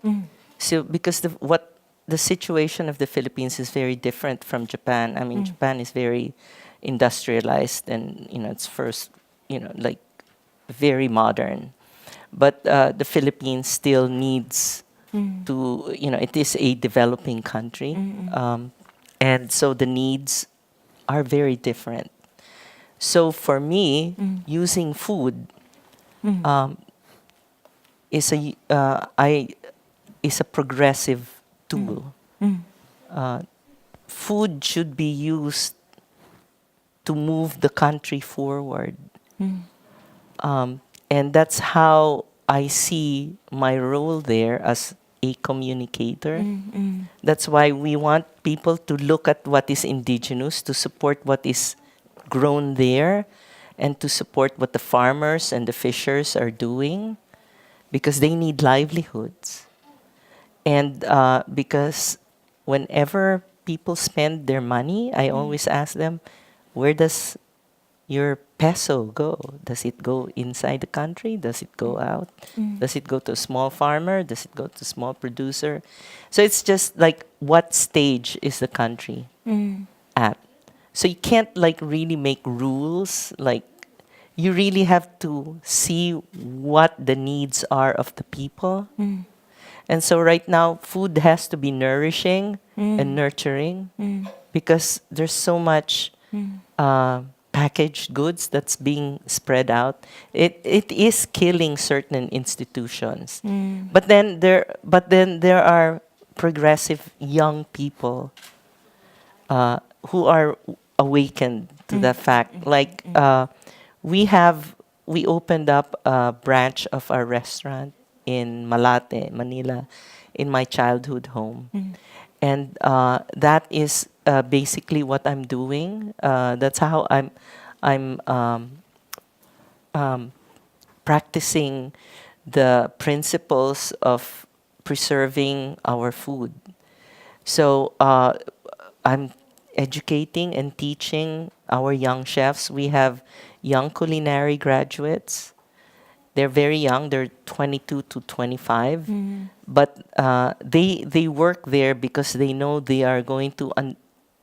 So because the situation of the Philippines is very different from Japan. I mean, Japan is very industrialized and it's first like very modern, but the Philippines still needs to it is a developing country, and so the needs are very different. So for me, using food is a progressive tool. Food should be used to move the country forward, and that's how I see my role there as a communicator. That's why we want people to look at what is indigenous, to support what is grown there, and to support what the farmers and the fishers are doing, because they need livelihoods. And because whenever people spend their money, I always ask them, where does your peso go? Does it go inside the country? Does it go out? Does it go to a small farmer? Does it go to a small producer? So it's just like, what stage is the country at? So you can't like really make rules. Like, you really have to see what the needs are of the people. And so right now, food has to be nourishing and nurturing, because there's so much packaged goods that's being spread out. It is killing certain institutions. But then there are progressive young people who are awakened to the fact. Like we opened up a branch of our restaurant in Malate, Manila, in my childhood home. And that is basically what I'm doing. That's how I'm practicing the principles of preserving our food. So I'm educating and teaching our young chefs. We have young culinary graduates. They're very young. They're 22 to 25. But they work there because they know they are going to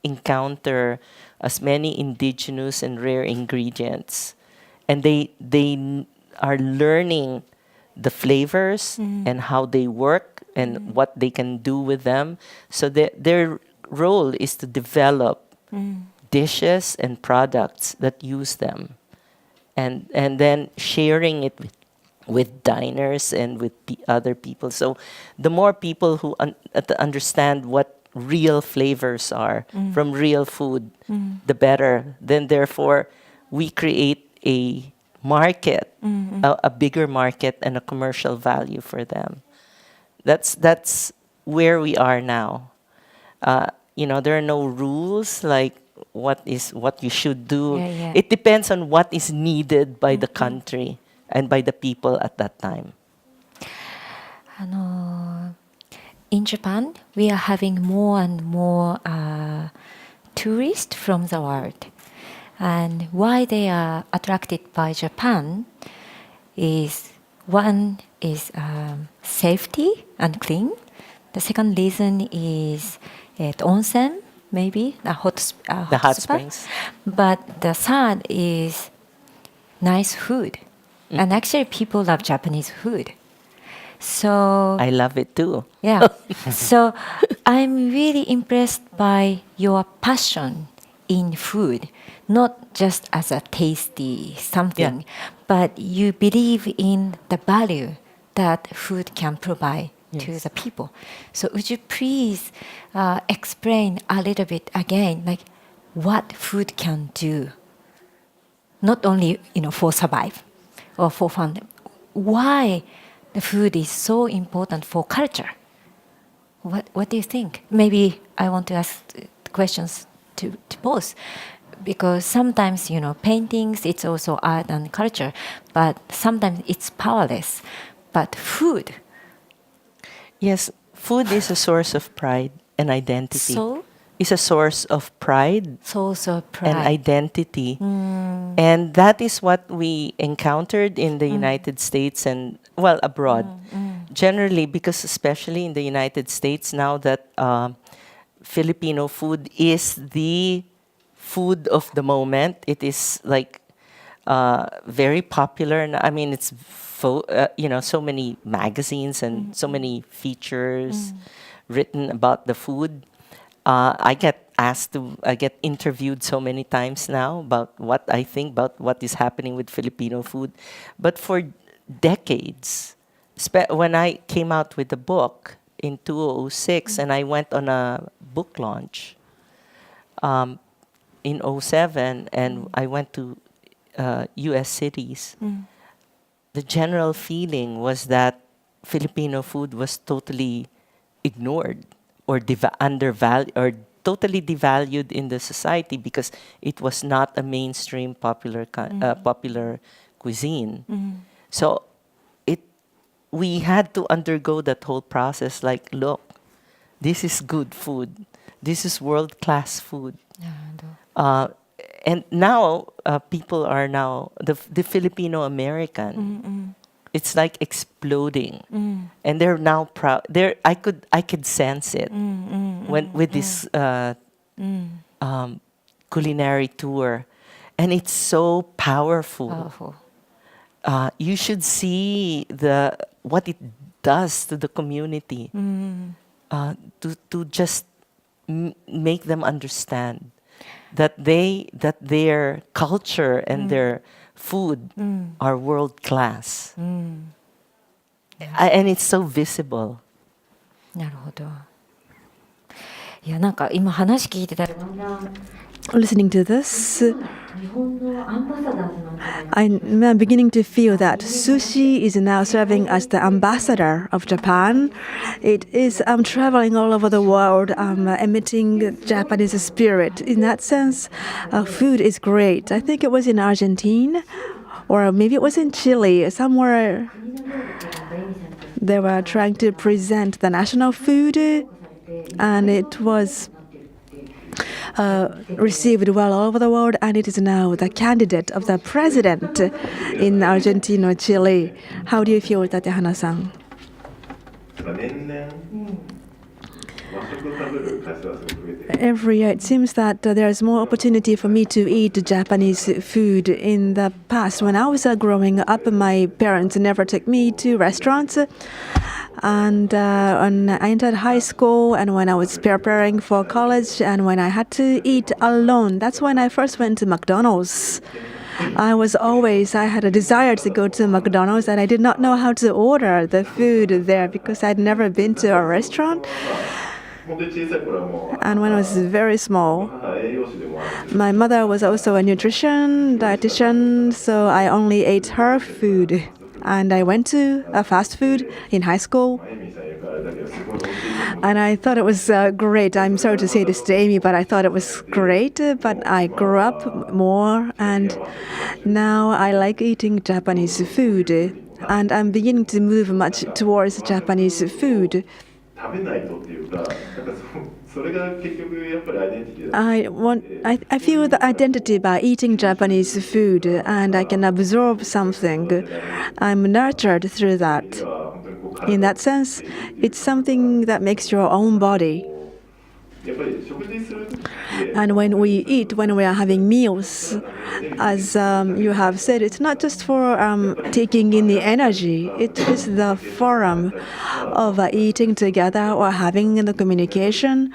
encounter as many indigenous and rare ingredients. And they are learning the flavors and how they work and what they can do with them. So their role is to develop dishes and products that use them. And then sharing it with diners and with other people. So the more people who understand what real flavors are from real food, the better. Then therefore, we create a market, a bigger market and a commercial value for them. That's where we are now. There are no rules like what you should do. It depends on what is needed by the country and by the people at that time. In Japan, we are having more and more tourists from the world. And why they are attracted by Japan is, one is safety and clean. The second reason is onsen, maybe, the hot hot spa. springs. But the third is nice food. And actually, people love Japanese food. So I love it too. yeah. So I'm really impressed by your passion in food, not just as a tasty something, but you believe in the value that food can provide to the people. So would you please explain a little bit again, like what food can do, not only for survive or for fun. Why the food is so important for culture? What do you think? Maybe I want to ask questions to both, because sometimes, you know, paintings, it's also art and culture, but sometimes it's powerless. But food, Yes, food is a source of pride and identity. so Is a source of pride also and pride. identity. And that is what we encountered in the United States and, well, abroad. Generally, because especially in the United States, now that Filipino food is the food of the moment, it is like very popular. And I mean, it's you know, so many magazines and so many features written about the food. I get I get interviewed so many times now about what I think about what is happening with Filipino food. But for decades, when I came out with the book in 2006 and I went on a book launch in 2007 and I went to US cities, the general feeling was that Filipino food was totally ignored or undervalued or totally devalued in the society because it was not a mainstream popular cuisine. So we had to undergo that whole process. Like, look, this is good food. This is world-class food. And now people are now the Filipino American. It's like exploding, and they're now proud. I could sense it when with this culinary tour, and it's so powerful. Powerful. You should see what it does to the community to just make them understand that their culture and their food are world class, and it's so visible. なるほど。いや、なんか今話聞いてたら、 Listening to this, 日本のアンバサダーズなんて I'm beginning to feel that sushi is now serving as the ambassador of Japan. It is traveling all over the world, emitting Japanese spirit. In that sense, food is great. I think it was in Argentina, or maybe it was in Chile, somewhere they were trying to present the national food, and it was received well all over the world, and it is now the candidate of the president in Argentina or Chile. How do you feel, Tatehana-san? 年々和食を食べる回数はすごく増えて Every year, it seems that there's more opportunity for me to eat Japanese food. In the past, when I was growing up, my parents never took me to restaurants. And when I entered high school, and when I was preparing for college, and when I had to eat alone, that's when I first went to McDonald's. I had a desire to go to McDonald's, and I did not know how to order the food there because I'd never been to a restaurant. 本当に小さい頃はもう And when I was very small, 母栄養士でもあるんです my mother was also a dietitian, so I only ate her food. And I went to a fast food in high school, エミさんいるからあれだけどすごい美味しいと思う and I thought it was great. I'm sorry to say this to Amy, but I thought it was great. But I grew up more, and now I like eating Japanese food. And I'm beginning to move much towards Japanese food. 食べないとっていうか、なんかそれが結局やっぱりアイデンティティだ I feel the identity by eating Japanese food, and I can absorb something. I'm nurtured through that. 本当にこう In that sense, it's something that makes your own body. やっぱり食事する時って And when we eat, when we are having meals, as you have said, it's not just for taking in the energy. It is the forum of eating together or having the communication.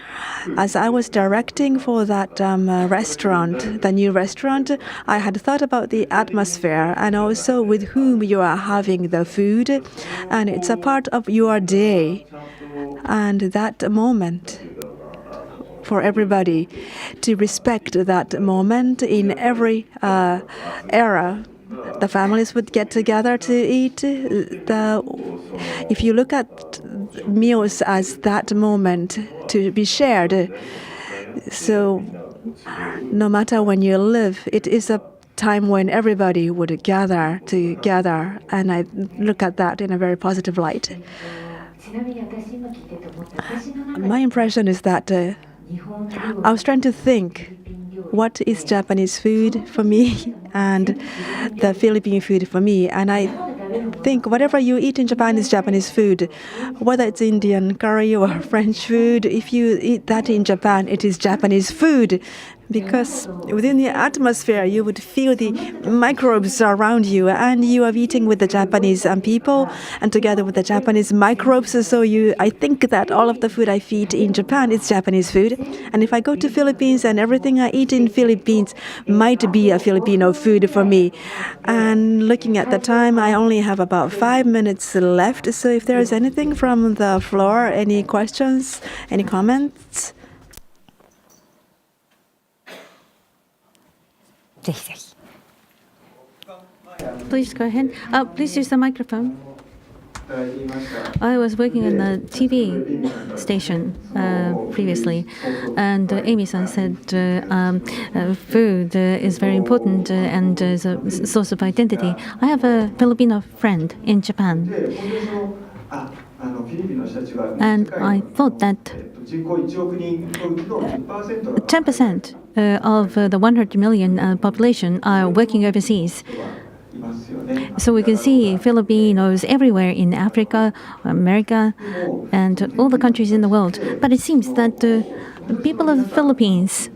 As I was directing for that restaurant, the new restaurant, I had thought about the atmosphere and also with whom you are having the food. And it's a part of your day. And that moment for everybody to respect that moment in every era. The families would get together to eat. If you look at meals as that moment to be shared, so no matter when you live, it is a time when everybody would gather together, and I look at that in a very positive light. My impression is that I was trying to think what is Japanese food for me and the Philippine food for me, and I think whatever you eat in Japan is Japanese food, whether it's Indian curry or French food. If you eat that in Japan, it is Japanese food. Because within the atmosphere, you would feel the microbes around you, and you are eating with the Japanese people, and together with the Japanese microbes. So I think that all of the food I feed in Japan is Japanese food. And if I go to Philippines, and everything I eat in Philippines might be a Filipino food for me. And looking at the time, I only have about 5 minutes left. So if there is anything from the floor, any questions, any comments? ぜひぜひ。 Please go ahead. Please use the microphone. I was working on a TV station previously, and Amy-san said food is very important and is a source of identity. I have a Filipino friend in Japan, and I thought that 10% of the 100 million population are working overseas. So we can see Filipinos everywhere in Africa, America, and all the countries in the world. But it seems that the people of the Philippines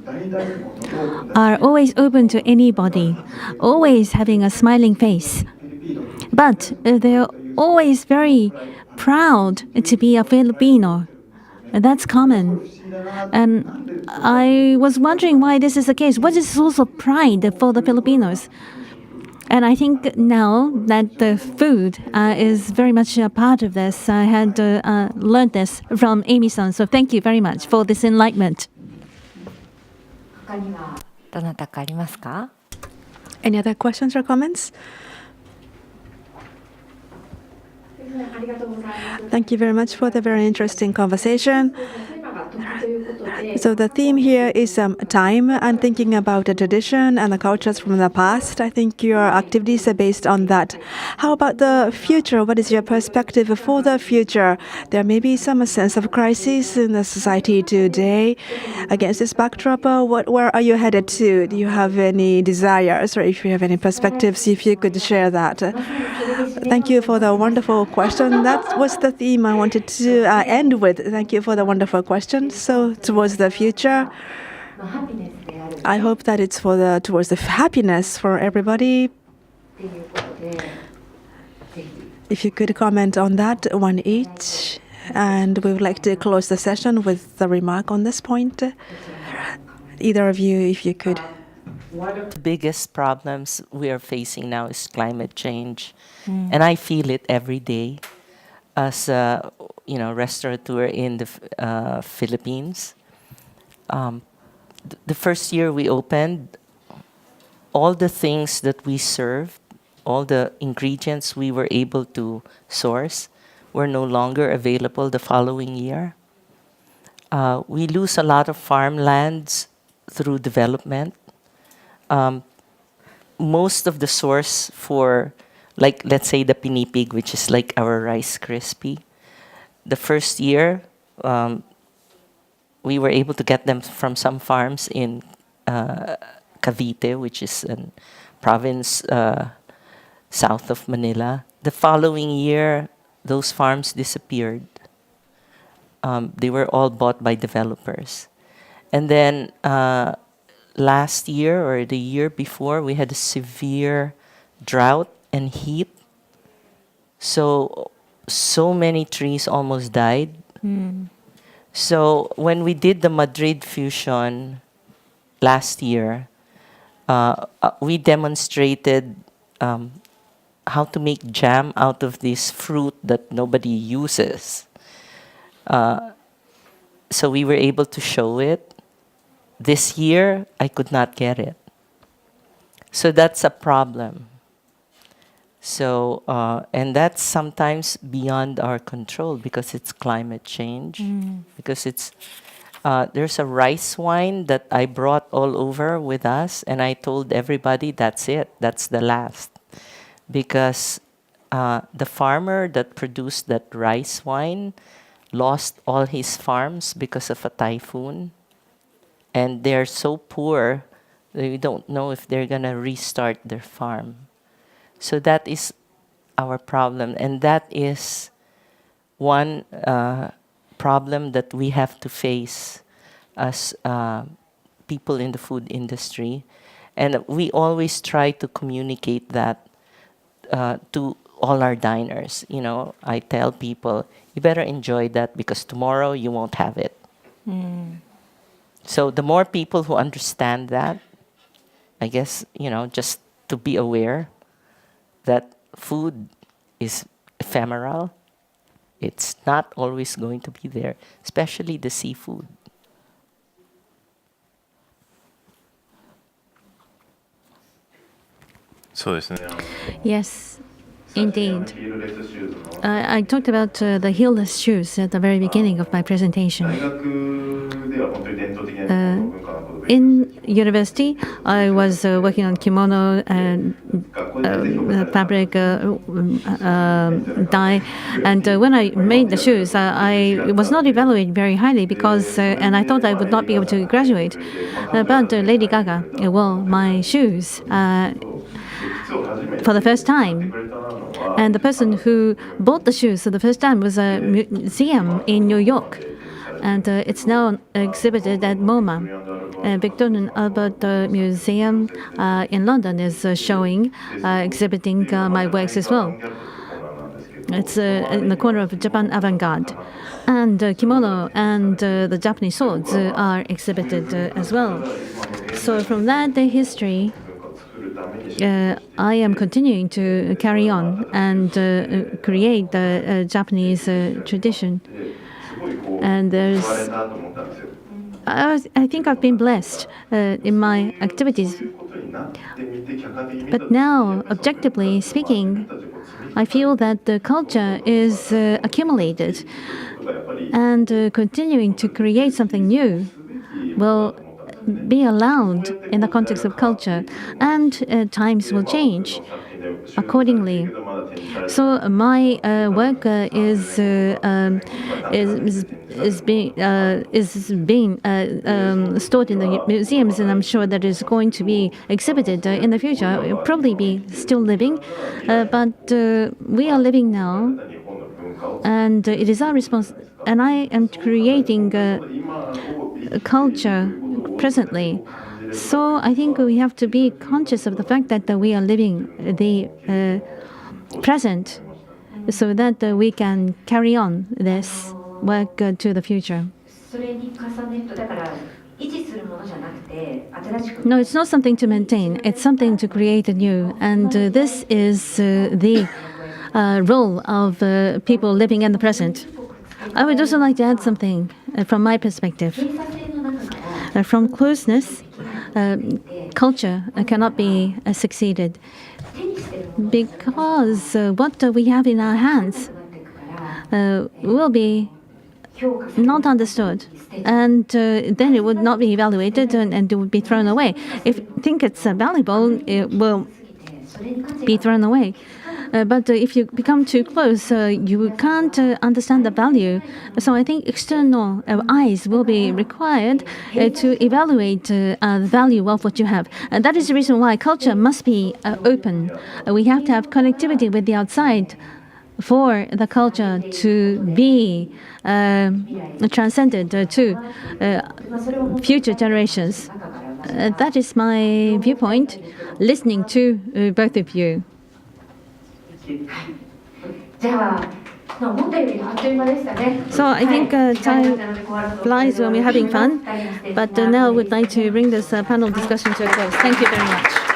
are always open to anybody, always having a smiling face. But they're always very proud to be a Filipino. That's common. And I was wondering why this is the case. What is the source of pride for the Filipinos? And I think now that the food is very much a part of this, I had learned this from Amy-san. So thank you very much for this enlightenment. どなたかありますか? Any other questions or comments? Thank you very much for the very interesting conversation. So the theme here is time and thinking about the tradition and the cultures from the past. I think your activities are based on that. How about the future? What is your perspective for the future? There may be some sense of crisis in the society today. Against this backdrop, where are you headed to? Do you have any desires, or if you have any perspectives, if you could share that? Thank you for the wonderful question. That was the theme I wanted to end with. Thank you for the wonderful question. So towards the future, I hope that it's towards the happiness for everybody. If you could comment on that, one each. And we would like to close the session with the remark on this point. Either of you, if you could. One of the biggest problems we are facing now is climate change. And I feel it every day as a restaurateur in the Philippines. The first year we opened, all the things that we served, all the ingredients we were able to source were no longer available the following year. We lose a lot of farmlands through development. Most of the source for, like, let's say the pinipig, which is like our Rice Krispie, the first year, we were able to get them from some farms in Cavite, which is a province south of Manila. The following year, those farms disappeared. They were all bought by developers. And then last year or the year before, we had a severe drought and heat. So many trees almost died. So when we did the Madrid fusion last year, we demonstrated how to make jam out of this fruit that nobody uses. So we were able to show it. This year, I could not get it. So that's a problem. So, and that's sometimes beyond our control because it's climate change, because it's there's a rice wine that I brought all over with us, and I told everybody that's it, that's the last. Because the farmer that produced that rice wine lost all his farms because of a typhoon. And they're so poor, they don't know if they're going to restart their farm. So that is our problem. And that is one problem that we have to face as people in the food industry. And we always try to communicate that to all our diners. You know, I tell people, you better enjoy that because tomorrow you won't have it. So the more people who understand that, I guess, you know, just to be aware that food is ephemeral. It's not always going to be there, especially the seafood. Yes, indeed. I talked about the heelless shoes at the very beginning of my presentation. In university, I was working on kimono and fabric dye, and when I made the shoes, I was not evaluated very highly because, and I thought I would not be able to graduate. But Lady Gaga, well, my shoes for the first time. And the person who bought the shoes for the first time was a museum in New York. And it's now exhibited at MoMA. Victor and Albert Museum in London is showing, exhibiting my works as well. It's in the corner of Japan avant-garde. And kimono and the Japanese swords are exhibited as well. So from that history, I am continuing to carry on and create the Japanese tradition. And I think I've been blessed in my activities. But now, objectively speaking, I feel that the culture is accumulated, and continuing to create something new will be allowed in the context of culture, and times will change accordingly. So my work is being stored in the museums, and I'm sure that is going to be exhibited in the future. It will probably be still living, but we are living now, and it is our responsibility. And I am creating a culture presently. So I think we have to be conscious of the fact that we are living the present so that we can carry on this work to the future. No, it's not something to maintain. It's something to create anew. And this is the role of people living in the present. I would also like to add something from my perspective. From closeness, culture cannot be succeeded because what we have in our hands will be not understood, and then it would not be evaluated, and it would be thrown away. If you think it's valuable, it will be thrown away. But if you become too close, you can't understand the value. So I think external eyes will be required to evaluate the value of what you have. And that is the reason why culture must be open. We have to have connectivity with the outside for the culture to be transcended to future generations. That is my viewpoint, listening to both of you. So I think time flies when we're having fun, but now I would like to bring this panel discussion to a close. Thank you very much.